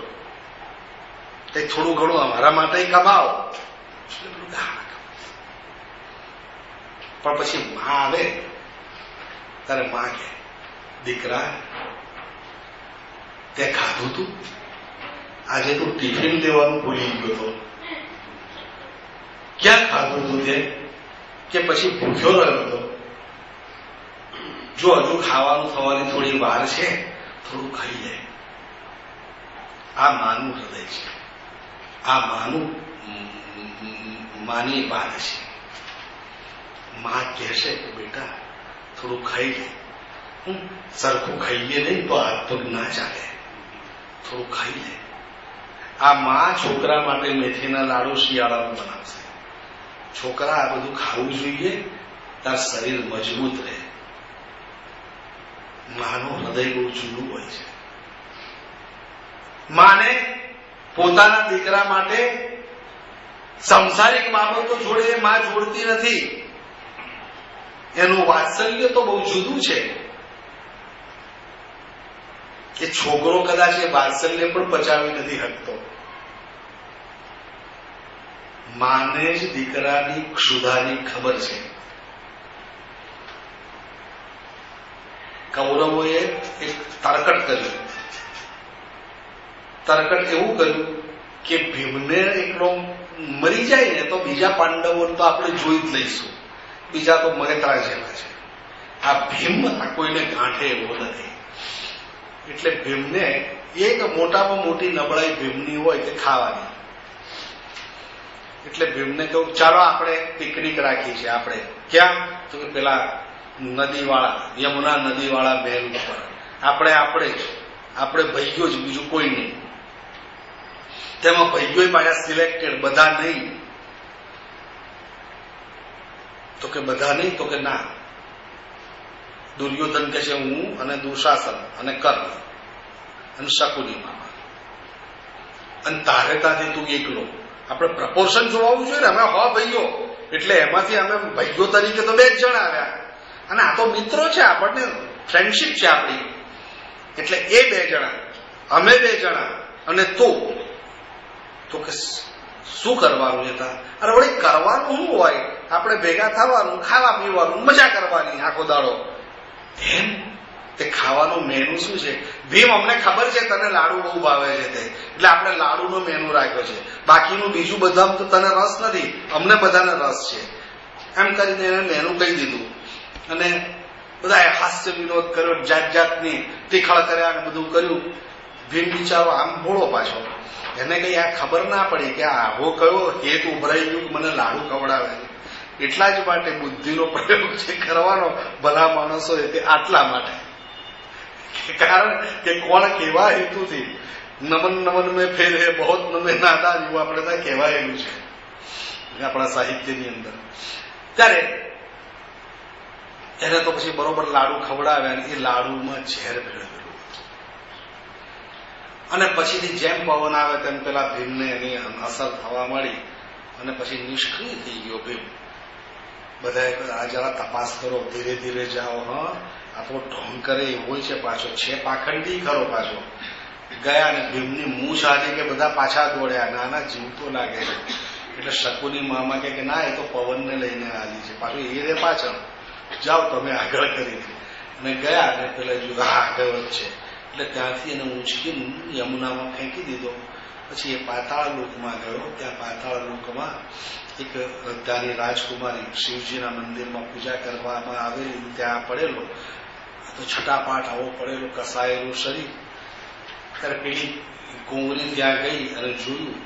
કઈ થોડું ઘણું અમારા માટે કમાવો. પણ પછી માં આવે ત્યારે માં કે દીકરા તે ખાધું તું? આજે તું ટિફિન દેવાનું ભૂલી ગયો હતો. ક્યાં ખાધું તું તે? કે પછી ભૂખ્યો રહ્યો હતો. જો હજુ ખાવાનું થવાની થોડી વાર છે, થોડું ખાઈ લે. આ માનું હૃદય છે. આ માની વાત છે. માં કહેશે કે બેટા થોડું ખાઈ લે. સરખું ખાઈએ નહીં તો હાથ પગ ના ચાલે. થોડું ખાઈ લે. આ માં છોકરા માટે મેથીના લાડુ શિયાળામાં બનાવશે. છોકરા આ બધું ખાવું જોઈએ, તાર શરીર મજબૂત રહે. માનું હૃદય બહુ જુદું હોય છે. માને પોતાના દીકરા માટે સંસારિક બાબતો જોડે માં જોડતી નથી. એનું વાત્સલ્ય તો બહુ જુદું છે. એ છોકરો કદાચ એ વાત્સલ્ય પણ પચાવી નથી શકતો. માને જ દીકરાની ક્ષુધાની ખબર છે. કૌરવોએ એક તરકટ કર્યું. તરકટ એવું કર્યું કે ભીમને એકલો મરી જાય ને તો બીજા પાંડવોને તો આપણે જોઈ જ લઈશું, બીજા તો મગેતરા જેવા છે. આ ભીમ આ કોઈને ગાંઠે એવો નથી. એટલે ભીમને એક મોટામાં મોટી નબળાઈ ભીમની હોય કે ખાવાની. એટલે ભીમને કહ્યું ચાલો આપણે પિકનિક રાખી છે. આપણે ક્યાં? તો કે પેલા નદીવાળા, યમુના નદીવાળા મહેલ ઉપર. આપણે ભાઈઓ જ, બીજું કોઈ નહીં. તેમાં ભાઈઓ પાછા સિલેક્ટેડ, બધા નહીં. તો કે બધા નહીં? તો કે ના. દુર્યોધન કે છે હું અને દુશાસન અને કર્ણ અને શકુની મામા, અને તારે ત્યાંથી તું એકલો. આપણે પ્રપોર્શન જોવાનું જોઈએ ને. અમે ભાઈઓ એટલે એમાંથી અમે ભાઈઓ તરીકે તો 2 જ જણ આવ્યા, અને આ તો મિત્રો છે, આપણને ફ્રેન્ડશીપ છે આપણી. એટલે એ 2 જણા, અમે 2 જણા અને તો કે શું કરવાનું છે ત્યાં? અરે વળી કરવાનું શું હોય? આપણે ભેગા થવાનું, ખાવા પીવાનું, મજા કરવાની આખો દાડો. એમ તે ખાવાનું મેનુ શું છે? ભીમ, અમને ખબર છે તને લાડુ બહુ ભાવે છે તે, એટલે આપણે લાડુનો મેનુ રાખ્યો છે, બાકીનું બીજું બધા તો તને રસ નથી, અમને બધાને રસ છે. એમ કરીને એને મેનુ કહી દીધું અને બધાએ હાસ્ય વિનોદ કર્યો, જાત જાતની તીખળ કર્યા અને બધું કર્યું. ભીમ બિચારો આમ ભોળો પાછો, એને કઈ આ ખબર ના પડી કે આવો કયો હેત ઉભરાઈ ગયું મને લાડુ ખવડાવે. એટલા જ માટે બુદ્ધિનો પ્રયોગ છે કરવાનો ભલા માણસો તે આટલા માટે, કારણ કે કોણ કેવા હેતુથી નમન નમન મેં ફેર હે બહુ નમે નાદાન, એવું આપણે ત્યાં કહેવાયેલું છે આપણા સાહિત્યની અંદર. ત્યારે એને તો પછી બરોબર લાડુ ખવડાવ્યા અને એ લાડુમાં ઝેર ભેળવેલું અને પછીથી જેમ પવન આવે તેમ પેલા ભીમને એની અસર થવા મળી અને પછી નિષ્ક્રિય થઈ ગયો ભીમ. બધાએ આ જરા તપાસ કરો, ધીરે ધીરે જાઓ. હા, આ તો ઢોંગ કરે એવો છે, પાછો છે પાખંડી ખરો. પાછો ગયા અને ભીમની મૂછ આલી કે બધા પાછા દોડ્યા, નાના જીવતો લાગે છે. એટલે શકુની મામા કે ના, એ તો પવનને લઈને આલી છે, પાછું એ રે પાછળ, જાઓ તમે આગળ કરીને. અને ગયા અને પેલા જોયું આગળ જ છે, એટલે ત્યાંથી એને ઊંચકી યમુનામાં ફેંકી દીધો. પછી એ પાતાળ લોકમાં ગયો. ત્યાં પાતાળ લોકમાં એક રદ્દાની રાજકુમારી શિવજીના મંદિરમાં પૂજા કરવામાં આવેલી ત્યાં પડેલો, તો છટાપાટ આવો પડેલો કસાયેલું શરીર. ત્યારે પેલી કુંવરી ત્યાં ગઈ અને જોયું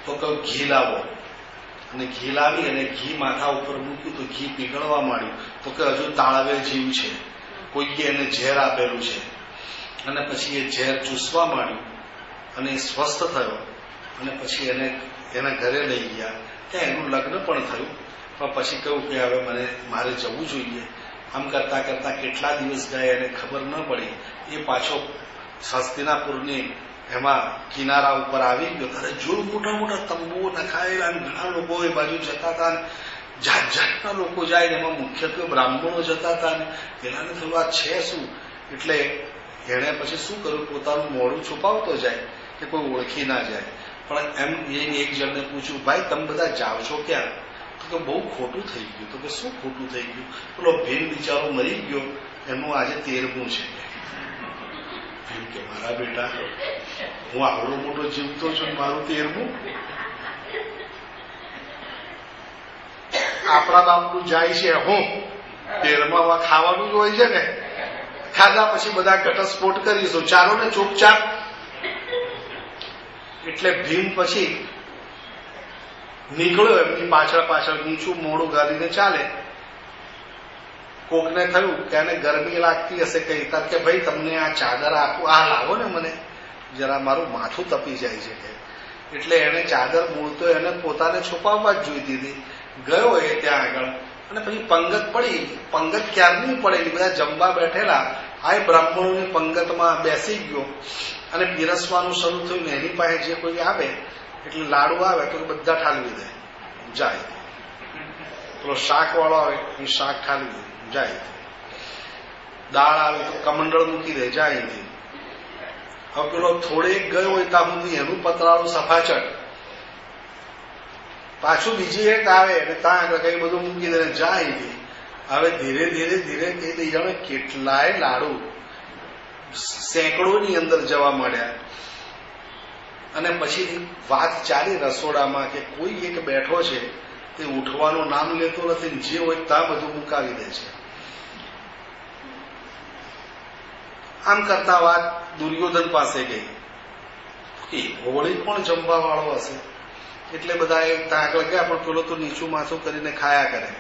તો કહ્યું ઘી લાવો, અને ઘી લાવી અને ઘી માથા ઉપર મૂક્યું તો ઘી પીગળવા માંડ્યું. તો કે હજુ તાળવે જીવ છે, કોઈએ એને ઝેર આપેલું છે. અને પછી એ ઝેર ચૂસવા માંડ્યું અને એ સ્વસ્થ થયો અને પછી એના ઘરે લઈ ગયા. ત્યાં એનું લગ્ન પણ થયું. પણ પછી કહ્યું કે હવે મારે જવું જોઈએ. આમ કરતા કરતા કેટલા દિવસ ગયા એને ખબર ન પડી. એ પાછો હસ્તિનાપુરની એમાં કિનારા ઉપર આવી ગયો. ત્યારે જોયું મોટા મોટા તંબુઓ નખાયેલા અને ઘણા લોકો એ બાજુ જતા હતા. જાત જાતના લોકો જાય, એમાં મુખ્યત્વે બ્રાહ્મણો જતા હતા. ને પેલાને થયું આ છે શું? એટલે એણે પછી શું કર્યું, પોતાનું મોઢું છુપાવતો જાય કે કોઈ ઓળખી ના જાય. પણ એમ એને એક જણને પૂછ્યું, ભાઈ તમે બધા જાઓ છો ક્યાં? તો કે બહુ ખોટું થઈ ગયું. તો કે શું ખોટું થઈ ગયું? પેલો ભીમ બિચારો મરી ગયો, એનું આજે 13મું છે. ભીમ કે મારા બેટા, હું આવડો મોટો જીવતો છું, મારું 13મું? આપણા બાપનું જાય છે હું 13માં ખાવાનું જ હોય છે ને. ખાધા પછી બધા ઘટસ્ફોટ કરીશું, ચાલો ને ચૂપચાપ. એટલે ભીમ પછી નીકળ્યો એમની પાછળ નીચું મોડું ગાલીને ચાલે. કોકને થયું કે આને ગરમી લાગતી હશે કઈ, તક કે ભાઈ તમને આ ચાદર આપું, આ લાવો ને મને જરા, મારું માથું તપી જાય છે કે. એટલે એને ચાદર મૂળતો એને પોતાને છુપાવવા જ જોઈતી હતી. ગયો એ ત્યાં આગળ અને પછી પંગત પડી. પંગત ક્યારની પડેલી, બધા જમવા બેઠેલા. આ બ્રાહ્મણોની પંગતમાં બેસી ગયો અને પીરસવાનું શરૂ થયું. એની પાસે જે કોઈ આવે એટલે લાડુ આવે તો બધા ઠાલવી દે, જાય. પેલો શાક વાળો આવે એ શાક ઠાલવી દે, જાય. દાળ આવે તો કમંડળ મૂકી દે, જાય. હવે પેલો થોડેક ગયો હોય ત્યાં સુધી એનું પતરાળું સફાચટ, પાછું બીજી એક આવે અને ત્યાં આગળ કઈ બધું મૂકી દે, જાય. હવે ધીરે ધીરે ધીરે કઈ દઈ જાણે કેટલાય લાડુ સેંકડોની અંદર જવા માંડ્યા. અને પછી વાત ચાલી રસોડામાં કે કોઈ એક બેઠો છે તે ઉઠવાનું નામ લેતો નથી, જે હોય ત્યાં બધું મુકાવી દે છે. આમ કરતા વાત દુર્યોધન પાસે ગઈ. વળી પણ જમવા વાળો હશે એટલે બધા ત્યાં આગળ ગયા, પણ પેલો તો નીચું માથું કરીને ખાયા કરે.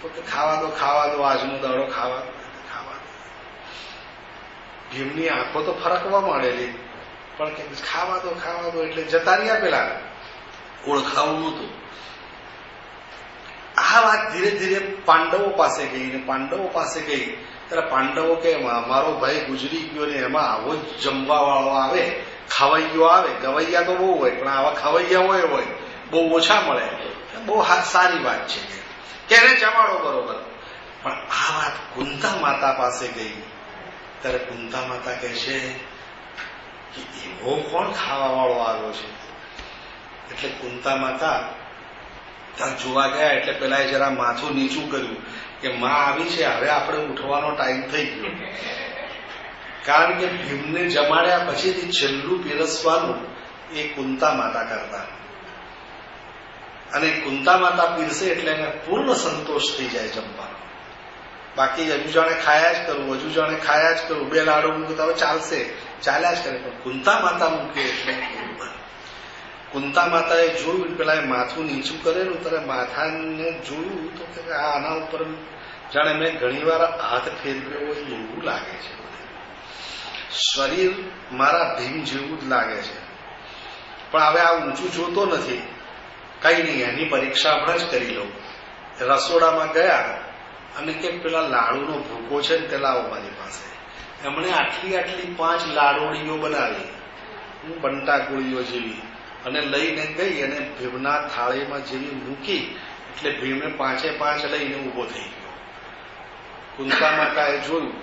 તો કે ખાવા દો આજનો દાડો ખાવા દો. ભીમની આંખો તો ફરકવા માંડેલી, પણ કે ખાવા દો એટલે જતા રહ્યા. પેલા ઓળખાવું નતું. આ વાત ધીરે ધીરે પાંડવો પાસે ગઈ. ને પાંડવો પાસે ગઈ ત્યારે પાંડવો કે મારો ભાઈ ગુજરી ગયો ને એમાં આવો જ જમવા વાળો આવે, ખવૈયો આવે. ગવૈયા તો બહુ હોય, પણ આવા ખવૈયા હોય બહુ ઓછા મળે. બહુ સારી વાત છે કે એને જમાડો બરોબર. પણ આ વાત કુંતા માતા પાસે ગઈ ત્યારે કુંતા માતા કહે છે કે એવો કોણ ખાવા વાળો આવ્યો છે? એટલે કુંતા માતા ત્યાં જોવા ગયા એટલે પેલા જરા માથું નીચું કર્યું કે માં આવી છે, હવે આપણે ઉઠવાનો ટાઈમ થઈ ગયો. કારણ કે ભીમને જમાડ્યા પછીથી છેલ્લું પીરસવાનું એ કુંતા માતા કરતા, અને કુંતા માતા પીરસે એટલે એને પૂર્ણ સંતોષ થઈ જાય જમવાનો. બાકી હજુ જાણે ખાયા જ કરવું, હજુ જાણે ખાયા જ કરવું, 2 લાડુ મૂકતા હવે ચાલશે, ચાલ્યા જ કરે. પણ કુંતા માતા મૂકે એટલે કુંતા માતાએ જોયું, પેલા માથું નીચું કરેલું, ત્યારે માથાને જોયું તો કે આના ઉપર જાણે મેં ઘણી વાર હાથ ફેરવ્યો હોય એવું લાગે છે. શરીર મારા ભીમ જેવું જ લાગે છે, પણ હવે આ ઊંચું જોતો નથી. કઈ નહીં, એની પરીક્ષા હમણાં જ કરી લઉં. રસોડામાં ગયા અને કે પેલા લાડુનો ભૂકો છે ને તે લાવો મારી પાસે. એમણે આટલી 5 લાડોડીઓ બનાવી, બંટા ગોળીઓ જેવી, અને લઈને ગઈ અને ભીમના થાળીમાં જેવી મૂકી એટલે ભીમે 5 લઈને ઊભો થઈ ગયો. કુંતા માતાએ જોયું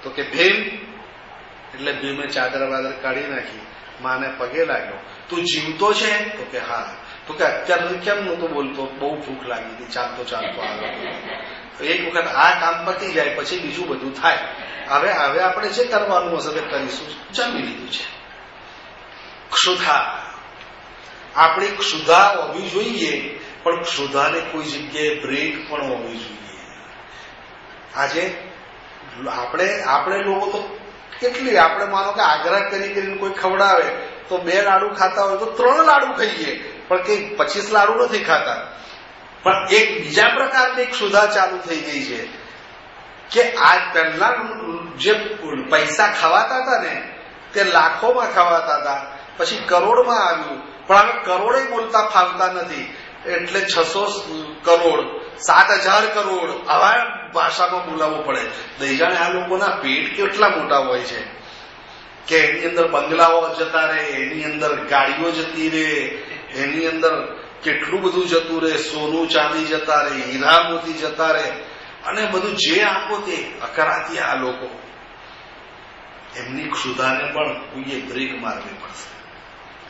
તો કે ભીમ, એટલે ભીમે ચાદર વાદર કાઢી નાખી, માને પગે લાગ્યો. તું જીવતો છે? તો કે હા. તો કે અત્યારે કેમ નહોતો બોલતો? બહુ ભૂખ લાગી હતી, ચાલતો આવ્યો. એક વખત આ કામ પતી જાય પછી બીજું બધું થાય. હવે આપણે જે કરવાનું હશે તે કરીશું. જમી લીધું છે. ક્ષુધા, આપણી ક્ષુધા હોવી જોઈએ, પણ ક્ષુધાને કોઈ જગ્યાએ બ્રેક પણ હોવી જોઈએ. આજે આપણે લોકો તો કેટલી, આપણે માનો કે આગ્રહ કરીને કોઈ ખવડાવે તો 2 લાડુ ખાતા હોય તો 3 લાડુ ખાઈએ, પણ કઈ 25 લાડુ નથી ખાતા. પણ એક બીજા પ્રકારની ક્ષુધા ચાલુ થઈ ગઈ છે કે આ પહેલા જે પૈસા ખવાતા હતા ને તે લાખોમાં ખવાતા હતા, પછી કરોડમાં આવ્યું, પણ હવે કરોડે બોલતા ફાવતા નથી. એટલે 600 કરોડ 7,000 કરોડ આવા ભાષામાં બોલાવવું પડે. દઈ જાણે આ લોકોના પેટ કેટલા મોટા હોય છે કે એની અંદર બંગલાઓ જતા રહે, એની અંદર ગાડીઓ જતી રહે, એની અંદર કેટલું બધું જતું રહે, સોનું ચાંદી જતા રહે, હીરા મોતી જતા રહે, અને બધું જે આપો તે અકરાતી. આ લોકો, એમની ક્ષુધાને પણ કોઈએ બ્રેક મારવી પડશે.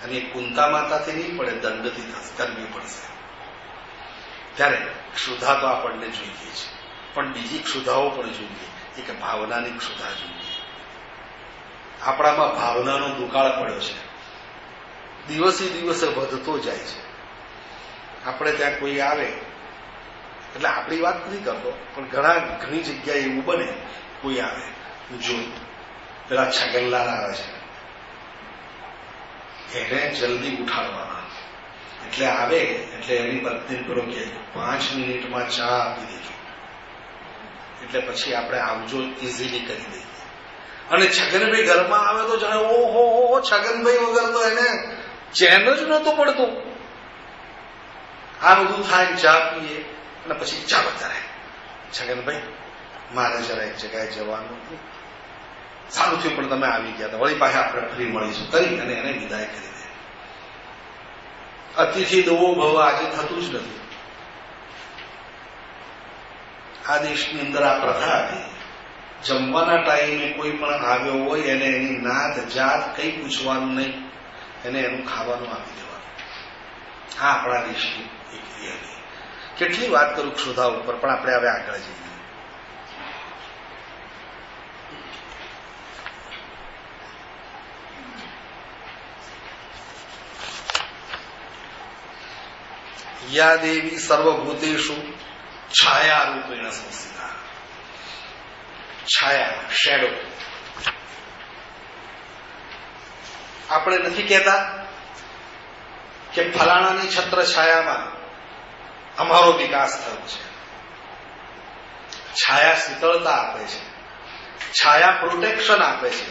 અને કુંતા માતાથી નહીં પડે, દંડથી કરવી પડશે. ત્યારે ક્ષુધા તો આપણને જોઈએ છે, પણ બીજી ક્ષુધાઓ પણ જોઈએ. એક ભાવનાની ક્ષુધા જોઈએ. આપણામાં ભાવનાનો દુકાળ પડ્યો છે, દિવસે દિવસે વધતો જાય છે. આપણે ત્યાં કોઈ આવે એટલે આપણી વાત નથી કરતો, પણ ઘણી જગ્યાએ એવું બને, કોઈ આવે, જો પેલા છગનલાલ આવે છે, એને જલ્દી ઉઠાડવાના. એટલે આવે એટલે એની પત્ની પેલો કે 5 મિનિટમાં ચા આપી દેજો, એટલે પછી આપણે આવજો ઇઝીલી કરી દઈએ. અને છગનભાઈ ઘરમાં આવે તો જાણે ઓહો, છગનભાઈ વગર તો એને ચેન જ નહોતું પડતું. આ બધું થાય, ચા પીએ અને પછી ચાલો કરે, છગનભાઈ મારે જરા એક જગ્યાએ જવાનું હતું, સારું થયું પણ તમે આવી ગયા હતા, વળી પાછા આપણે ફરી મળીશું કરી અને એને વિદાય કરી દે. અતિથિ દેવો ભવ આજે થતું જ નથી. આ દેશની અંદર આ પ્રથા હતી, જમવાના ટાઈમે કોઈ પણ આવ્યો હોય એને એની નાત જાત કઈ પૂછવાનું નહીં, એને એનું ખાવાનું આપી દેવાનું. આ આપણા દેશની એક હતી. કેટલી વાત કરું ક્ષુધા ઉપર, પણ આપણે હવે આગળ જઈએ. યા દેવી સર્વભૂતેષુ છાયા રૂપેણ સંસ્થિતા. છાયા, શેડો. આપણે નથી કહેતા કે ફલાણાની છત્ર છાયામાં અમારો વિકાસ થયો છે. છાયા શીતળતા આપે છે, છાયા પ્રોટેક્શન આપે છે,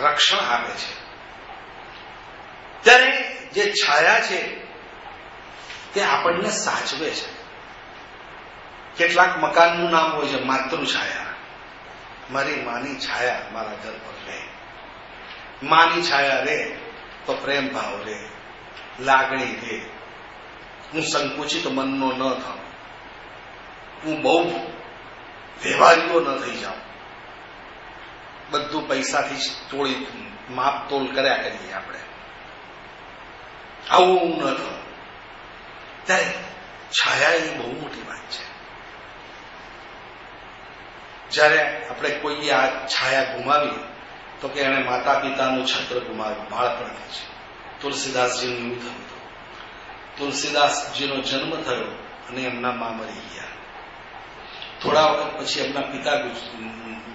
રક્ષણ આપે છે. ત્યારે જે છાયા છે તે આપણને સાચવે છે. કેટલાક મકાનનું નામ હોય છે માતૃછાયા. મારી માની છાયા મારા ઘર પર રહે. માની છાયા રે તો પ્રેમ ભાવ રે, લાગણી રે. હું સંકુચિત મનનો ન થાઉં, હું બહુ વ્યવહારીઓ ન થઈ જાઉં. બધું પૈસાથી તોડી માપ તોલ કર્યા કરીએ આપણે. આવું ન થયું. ત્યારે છાયા એ બહુ મોટી વાત છે. જ્યારે આપણે કોઈ આ છાયા ગુમાવી તો કે એને માતા પિતાનું છત્ર ગુમાવ્યું બાળપણથી છે. તુલસીદાસજીનું એવું થયું હતું. તુલસીદાસજીનો જન્મ થયો અને એમના મા મરી ગયા. થોડા વખત પછી એમના પિતા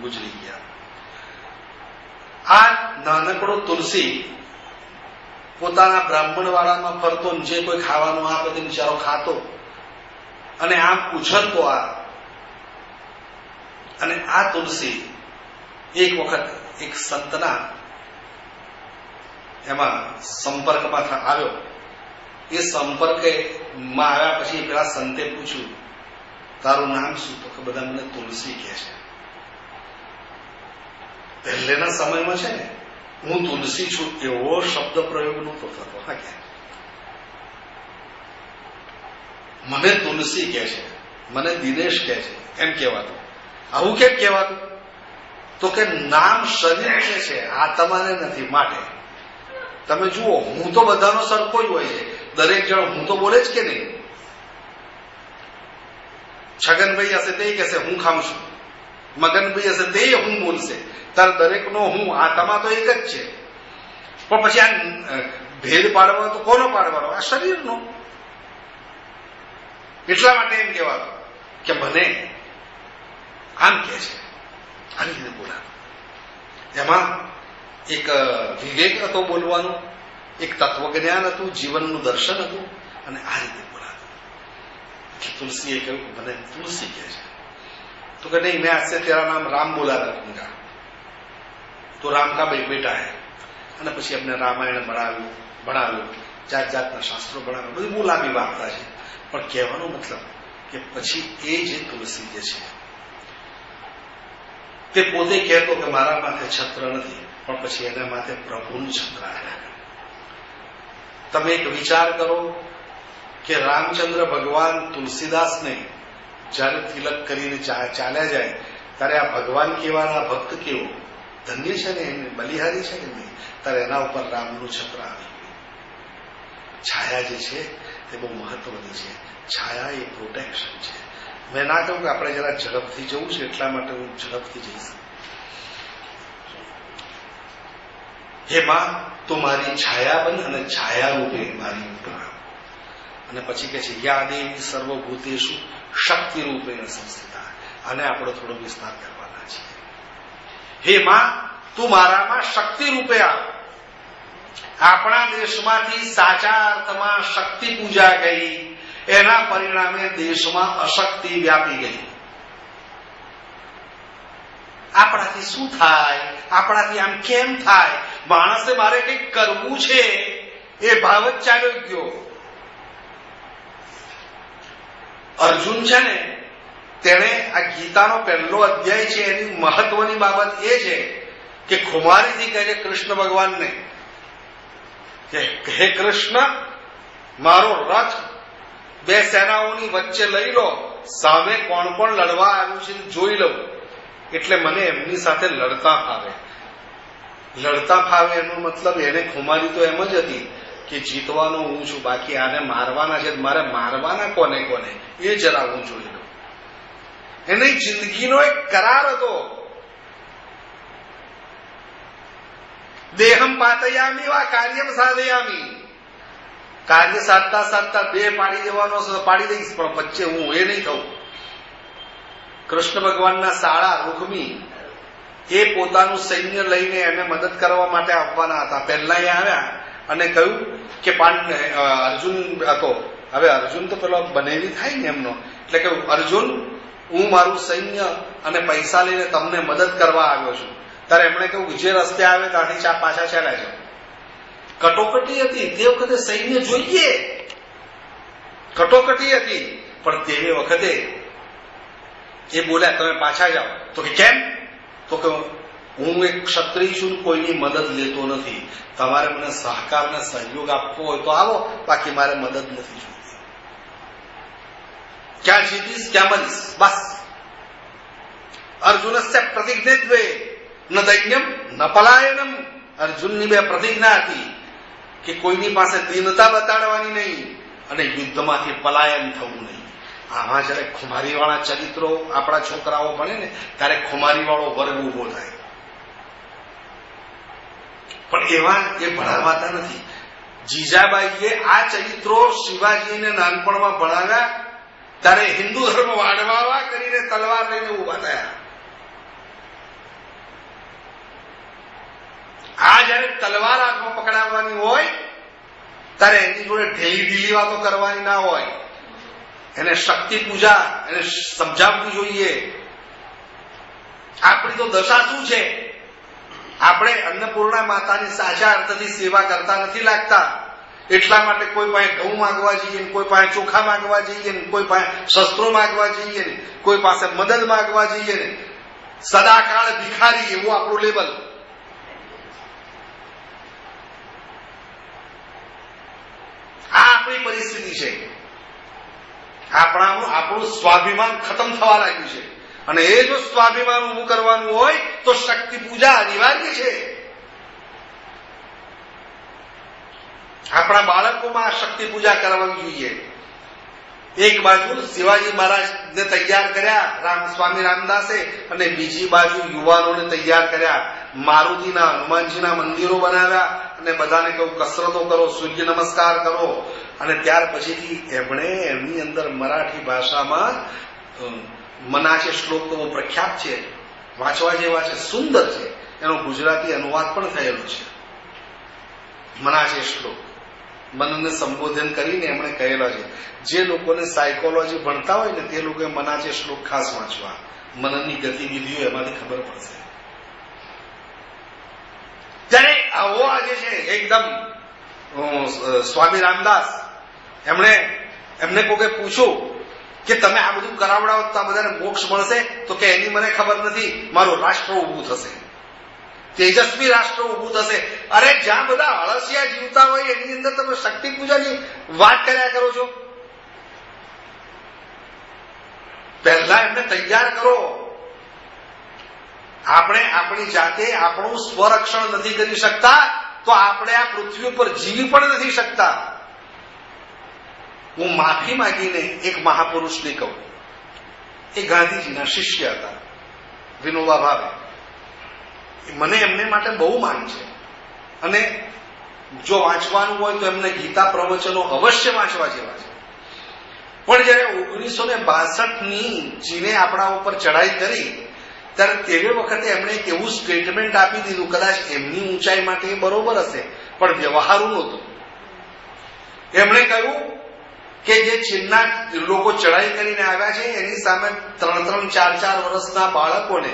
ગુજરી ગયા. આ નાનકડો તુલસી પોતાના બ્રાહ્મણ વાળામાં ફરતો, જે કોઈ ખાવાનું આપે તે બિચારો ખાતો અને આમ ઉછળતો. અને આ તુલસી એક વખત એક સંતના એમાં સંપર્કમાં આવ્યો. એ સંપર્કમાં આવ્યા પછી પેલા સંતે પૂછ્યું, તારું નામ શું? તો કે બધા મને તુલસી કહે છે. પહેલેના સમયમાં છે ને હું તુલસી છું એવો શબ્દ પ્રયોગ નહોતો થતો. હા, કે મને તુલસી કહે છે, મને દિનેશ કહે છે એમ કહેવાતું. આવું કેમ કહેવાતું? તો કે નામ શરીરને છે, આત્માને નથી. માટે તમે જુઓ, હું તો બધાનો સરખો જ હોય છે. દરેક જણ હું તો બોલે જ કે નહીં. છગનભાઈ હશે તે કહેશે હું ખાઉં છું, મગનભાઈ હશે તે હું બોલશે. તાર દરેકનો હું આત્મા તો એક જ છે. પણ પછી આ ભેદ પાડવાનો તો કોનો પાડવાનો? આ શરીરનો. એટલા માટે એમ કહેવાતું કે મને આમ કે છે, આવી રીતે બોલાતું. એમાં એક વિવેક હતો બોલવાનો, એક તત્વજ્ઞાન હતું, જીવનનું દર્શન હતું, અને આ રીતે બોલાતું. તુલસીએ કહ્યું મને તુલસી કહે છે. તો કે નહીં, મેં આજસે તેરા નામ રામ બોલા રાખूंगा. તો રામ કા બેટા હૈ. અને પછી એમને રામાયણ ભણાવ્યું, જાત જાતના શાસ્ત્રો ભણાવ્યું. બધી બહુ લાંબી વાર્તા છે. પણ કહેવાનો મતલબ કે પછી એ જે તુલસી જે છે તે પોતે કહેતો કે મારા માથે છત્ર નથી, પણ પછી એના માથે પ્રભુનું છત્ર આવ્યા. તમે એક વિચાર કરો કે રામચંદ્ર ભગવાન તુલસીદાસને જયારે તિલક કરીને ચાલ્યા જાય ત્યારે આ ભગવાન કેવાના, ભક્ત કેવો ધન્ય છે ને, એમને બલિહારી છે ને નહીં, ત્યારે એના ઉપર રામનું છત્ર આવી ગયું. છાયા જે છે તે બહુ મહત્વની છે. છાયા એ પ્રોટેક્શન છે. મેં ના કહ્યું કે આપણે જરા ઝડપથી જવું છે, એટલા માટે હું ઝડપથી જઈશ. હે માં, તો મારી છાયા બન અને છાયા રૂપે મારી ઉપર. અને પછી કે છે યા દેવી સર્વભૂતેષુ શક્તિ રૂપેણ સંસ્થિતા. આને આપણે થોડો વિસ્તાર કરવાના છે. હે માં, તું મારામાં શક્તિ રૂપે આવ. આપણા દેશમાંથી સાચા અર્થમાં શક્તિ પૂજા ગઈ, એના પરિણામે દેશમાં અશક્તિ વ્યાપી ગઈ. આપણાથી શું થાય? આપણાથી આમ કેમ થાય? માણસે મારે કંઈક કરવું છે એ ભાવ જ ચાલ્યો ગયો. અર્જુન છે ને, તેણે આ ગીતાનો પહેલો અધ્યાય છે, એની મહત્વની બાબત એ છે કે ખુમારીથી કહે છે કૃષ્ણ ભગવાનને કે હે કૃષ્ણ, મારો રથ બે સેનાઓની વચ્ચે લઈ લો, સામે કોણ કોણ લડવા આવ્યું છે જોઈ લઉં, એટલે મને એમની સાથે લડતા ફાવે. લડતા ફાવે એનો મતલબ એને ખુમારી તો એમ જ હતી કે જીતવાનો હું છું, બાકી આને મારવાના છે. મારે મારવાના કોને કોને એ જરા હું જોઈ લઉં. એની જિંદગીનો એક કરાર હતો. દેહમ પાતયામી વા કાર્યમ સાધયામી. કાર્ય સાધતા સાધતા દેહ પાડી દેવાનો પાડી દઈશ, પણ વચ્ચે હું એ નહીં થઉં. કૃષ્ણ ભગવાનના શાળા રૂકમી એ પોતાનું સૈન્ય લઈને એને મદદ કરવા માટે આવવાના હતા. પહેલા એ આવ્યા અને કહ્યું કે અર્જુન હતો. હવે અર્જુન તો પેલો બનેવી થાય ને એમનો, એટલે કહ્યું અર્જુન, હું મારું સૈન્ય અને પૈસા લઈને તમને મદદ કરવા આવ્યો છું. ત્યારે એમણે કહ્યું જે રસ્તે આવે ત્યાંથી પાછા ચાલ્યા જાઓ. કટોકટી હતી તે વખતે, સૈન્ય જોઈએ, કટોકટી હતી. પણ તે વખતે એ બોલ્યા તમે પાછા જાઓ. તો કે કેમ? તો કે હું એક ક્ષત્રિય છું, કોઈની મદદ લેતો નથી. તમારે મને સહકાર ને સહયોગ આપવો હોય તો આવો, બાકી મારે મદદ નથી જોઈતી. ક્યાં જીતીશ ક્યાં મરીશ બસ. અર્જુનસ્ય પ્રતિજ્ઞે ન દૈન્યમ ન પલાયનમ. અર્જુનની બે પ્રતિજ્ઞા હતી કે કોઈની પાસે દીનતા બતાડવાની નહીં અને યુદ્ધમાંથી પલાયન થવું નહીં. આમાં જયારે ખુમારીવાળા ચરિત્રો આપણા છોકરાઓ ભણે ને ત્યારે ખુમારીવાળો વર્ગ ઉભો થાય. પણ એવા એ ભણાવાતા નથી. જીજાબાઈએ આ ચરિત્રો શિવાજીને નાનપણમાં ભણાવ્યા ત્યારે હિન્દુ ધર્મ વાડવાવા કરીને તલવાર લઈને ઉભા થયા. આ જયારે તલવાર હાથમાં પકડાવવાની હોય ત્યારે એની જોડે ઢીલી વાતો કરવાની ના હોય. એને શક્તિ પૂજા એને સમજાવવી જોઈએ. આપણી તો દશા શું છે? આપણે અન્નપૂર્ણા માતાની સાચા અર્થથી સેવા કરતા નથી લાગતા. એટલા માટે કોઈ પાસે ઘઉં માંગવા જઈએ, કોઈ પાસે ચોખા માંગવા જઈએ, કોઈ પાસે શસ્ત્રો માંગવા જઈએ, કોઈ પાસે મદદ માંગવા જઈએ ને સદાકાળ ભિખારી એવું આપણું લેબલ. આ આપણી પરિસ્થિતિ છે. આપણું સ્વાભિમાન ખતમ થવા લાગ્યું છે અને એ જો સ્વાભિમાન ઉભું કરવાનું હોય તો શક્તિ પૂજા અનિવાર્ય છે. આપણા બાળકોમાં શક્તિ પૂજા કરવાની જોઈએ. એક બાજુ શિવાજી મહારાજને તૈયાર કર્યા સ્વામી રામદાસે અને બીજી બાજુ યુવાનોને તૈયાર કર્યા. મારુતિના હનુમાનજીના મંદિરો બનાવ્યા અને બધાને કહ્યું કસરતો કરો, સૂર્ય નમસ્કાર કરો. અને ત્યાર પછીથી એમણે એમની અંદર મરાઠી ભાષામાં મનાચે શ્લોક તો પ્રખ્યાત છે, વાંચવા જેવા છે, સુંદર છે. એનો ગુજરાતી અનુવાદ પણ થયેલો છે. મનાચે શ્લોક મનને સંબોધન કરીને એમણે કહેલા છે. જે લોકોને સાયકોલોજી ભણતા હોય ને તે લોકોએ મનાચે શ્લોક ખાસ વાંચવા. મનની ગતિવિધિઓ એમાંથી ખબર પડશે. ત્યારે આવો આજે છે એકદમ સ્વામી રામદાસ એમને કોકે પૂછ્યું કે તમે આ બધું કરાવડાવો તો આ બધાને મોક્ષ મળશે? તો કે એની મને ખબર નથી, મારું રાષ્ટ્ર ઊભું થશે, તેજસ્વી રાષ્ટ્ર ઊભું થશે. અરે જ્યાં બધા અળસિયા જીવતા હોય એની અંદર તમે શક્તિ પૂજાની વાત કર્યા કરો છો. પહેલા એમને તૈયાર કરો. આપણે આપણી જાતે આપણું સ્વરક્ષણ નથી કરી શકતા તો આપણે આ પૃથ્વી ઉપર જીવી પણ નથી શકતા. હું માફી માંગીને એક મહાપુરુષને કહું. એ ગાંધીજીના શિષ્ય હતા, વિનોબા ભાવે. મને એમને માટે બહુ માન છે અને જો વાંચવાનું હોય તો એમને ગીતા પ્રવચનો અવશ્ય વાંચવા જેવા છે. પણ જયારે 1962ની ચીને આપણા ઉપર ચડાઈ કરી ત્યારે તે વખતે એમણે એક એવું સ્ટેટમેન્ટ આપી દીધું, કદાચ એમની ઊંચાઈ માટે એ બરોબર હશે પણ વ્યવહારુ નહોતું. એમણે કહ્યું કે જે ચીનના લોકો ચડાઈ કરીને આવ્યા છે એની સામે 3-3, 4-4 વર્ષના બાળકોને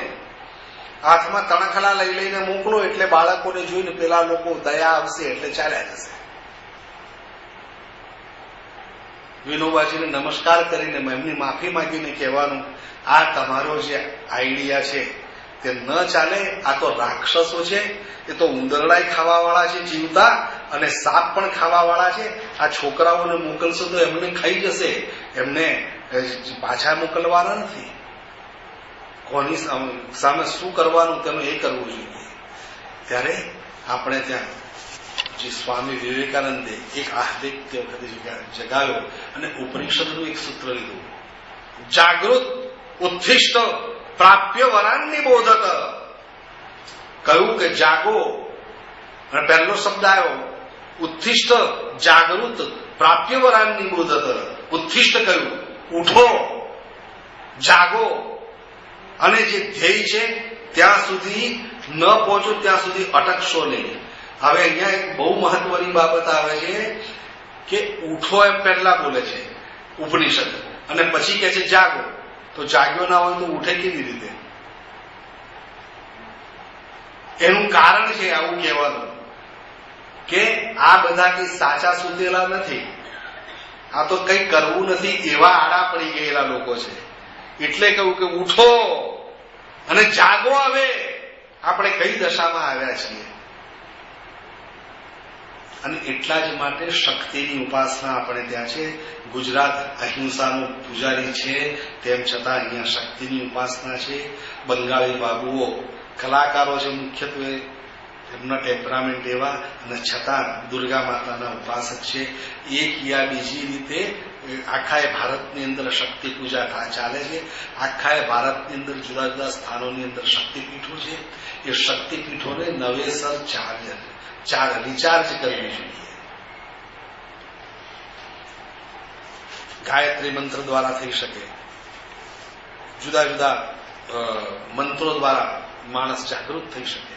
હાથમાં તણખલા લઈ લઈને મોકલો એટલે બાળકોને જોઈને પેલા લોકો દયા આવશે એટલે ચાલ્યા જશે. વિનોબાજીને નમસ્કાર કરીને એમની માફી માંગીને કહેવાનું, આ તમારો જે આઈડિયા છે તે ન ચાલે. આ તો રાક્ષસો છે, એ તો ઉંદરડાય ખાવાવાળા છે જીવતા અને સાપ પણ ખાવાવાળા છે. આ છોકરાઓને મોકલશો તો એમને ખાઈ જશે, એમને પાછા મોકલવાના નથી. કોની સામે શું કરવાનું તેનું એ કરવું જોઈએ. ત્યારે આપણે ત્યાં જે સ્વામી વિવેકાનંદે એક આહ્લેખ તે વખતે જગાવ્યો અને ઉપનિષદનું એક સૂત્ર લીધું, જાગૃત ઉત્થિષ્ટ પ્રાપ્ય વરાન્ની બોધત. કહ્યું કે જાગો, અને પહેલો શબ્દ આવ્યો ઉત્થિષ્ટ, જાગૃત પ્રાપ્ય વરાન્ની બોધત. ઉત્થિષ્ટ કહ્યું ઉઠો, જાગો અને જે ધ્યેય છે ત્યાં સુધી ન પહોંચો ત્યાં સુધી અટકશો નહીં. હવે અહીંયા એક બહુ મહત્વની બાબત આવે છે કે ઉઠો એમ પહેલા બોલે છે ઉપનિષદ અને પછી કહે છે જાગો. તો જાગ્યો ના હોય તો ઉઠે કેવી રીતે? એનું કારણ છે આવું કહેવાનું કે આ બધા કઈ સાચા સુધેલા નથી, આ તો કઈ કરવું નથી એવા આડા પડી ગયેલા લોકો છે. એટલે કહ્યું કે ઉઠો અને જાગો. હવે આપણે કઈ દશામાં આવ્યા છીએ. અને એટલા જ માટે શક્તિની ઉપાસના આપણે ત્યાં છે. ગુજરાત અહિંસાનો પૂજારી છે તેમ છતાં અહીંયા શક્તિની ઉપાસના છે. બંગાળી બાબુઓ કલાકારો છે મુખ્યત્વે, એમના ટેમ્પરામેન્ટ એવા, અને છતાં દુર્ગા માતાના ઉપાસક છે. એક યા બીજી રીતે આખા ભારતની અંદર શક્તિ પૂજા ચાલે છે. આખા ભારતની અંદર જુદા જુદા સ્થાનોની અંદર શક્તિપીઠો છે. એ શક્તિપીઠોને નવેસર રિચાર્જ કરવી જોઈએ. ગાયત્રી મંત્ર દ્વારા થઈ શકે, જુદા જુદા મંત્રો દ્વારા માણસ જાગૃત થઈ શકે.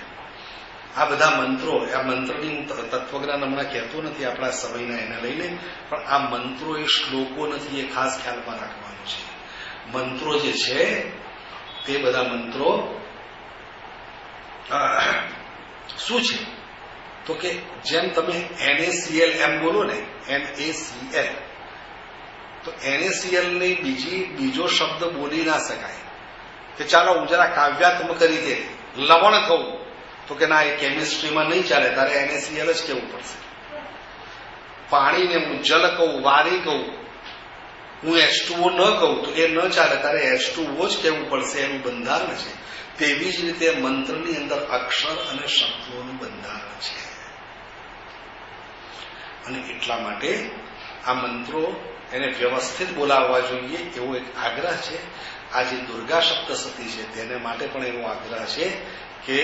આ બધા મંત્રો, આ મંત્રની હું તત્વજ્ઞાન હમણાં કહેતો નથી આપણા સમયના એને લઈને, પણ આ મંત્રો એ શ્લોકો નથી, એ ખાસ ખ્યાલમાં રાખવાનું છે. મંત્રો જે છે તે બધા મંત્રો શું છે તો કે જેમ તમે NaCl એમ બોલો ને, NaCl, તો NaCl ને બીજો શબ્દ બોલી ના શકાય. કે ચાલો હું જરા કાવ્યાત્મક રીતે લવણ કહું તો કે ના, એ કેમિસ્ટ્રીમાં નહીં ચાલે, તારે NaCl જ કહેવું પડશે. પાણીને હું જલ કહું, વારી કહું, હું H2O ન કહું તો એ ન ચાલે, તારે H2O જ કહેવું પડશે. એનું બંધારણ છે. તેવી જ રીતે મંત્રની અંદર અક્ષર અને શબ્દોનું બંધારણ છે. અને એટલા માટે આ મંત્રો એને વ્યવસ્થિત બોલાવવા જોઈએ એવો એક આગ્રહ છે. આ જે દુર્ગા સપ્તશતી છે તેને માટે પણ એવો આગ્રહ છે કે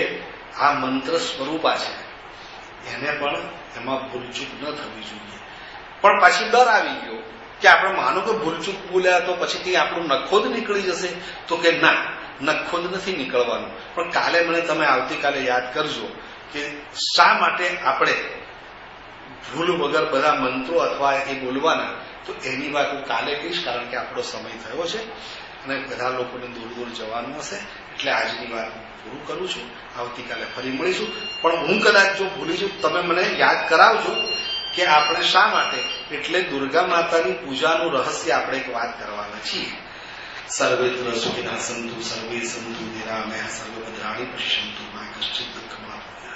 આ મંત્ર સ્વરૂપા છે એને પણ એમાં ભૂલચૂક ન થવી જોઈએ. પણ પાછી ડર આવી ગયો કે આપણે માનો કે ભૂલચૂક બોલ્યા તો પછી કંઈ આપણું નખોદ નીકળી જશે, તો કે ના, નખોદ નથી નીકળવાનું. પણ કાલે મને તમે આવતીકાલે યાદ કરજો કે શા માટે આપણે ભૂલ વગર બધા મંત્રો અથવા એ બોલવાના. તો એની વાત હું કાલે કહીશ, કારણ કે આપણો સમય થયો છે અને બધા લોકોને દૂર દૂર જવાનું હશે. એટલે આજની વાત હું પૂરું કરું છું. આવતીકાલે ફરી મળીશું. પણ હું કદાચ જો ભૂલી છું, તમે મને યાદ કરાવજો કે આપણે શા માટે, એટલે દુર્ગા માતાની પૂજાનું રહસ્ય આપણે એક વાત કરવાના છીએ. સર્વેત્ર સુખિનઃ સંતુ, સર્વે સંતુ નિરામયા, સર્વભદ્રાણિ પશ્યન્તુ, મા કશ્ચિત દુઃખમ આપુયા.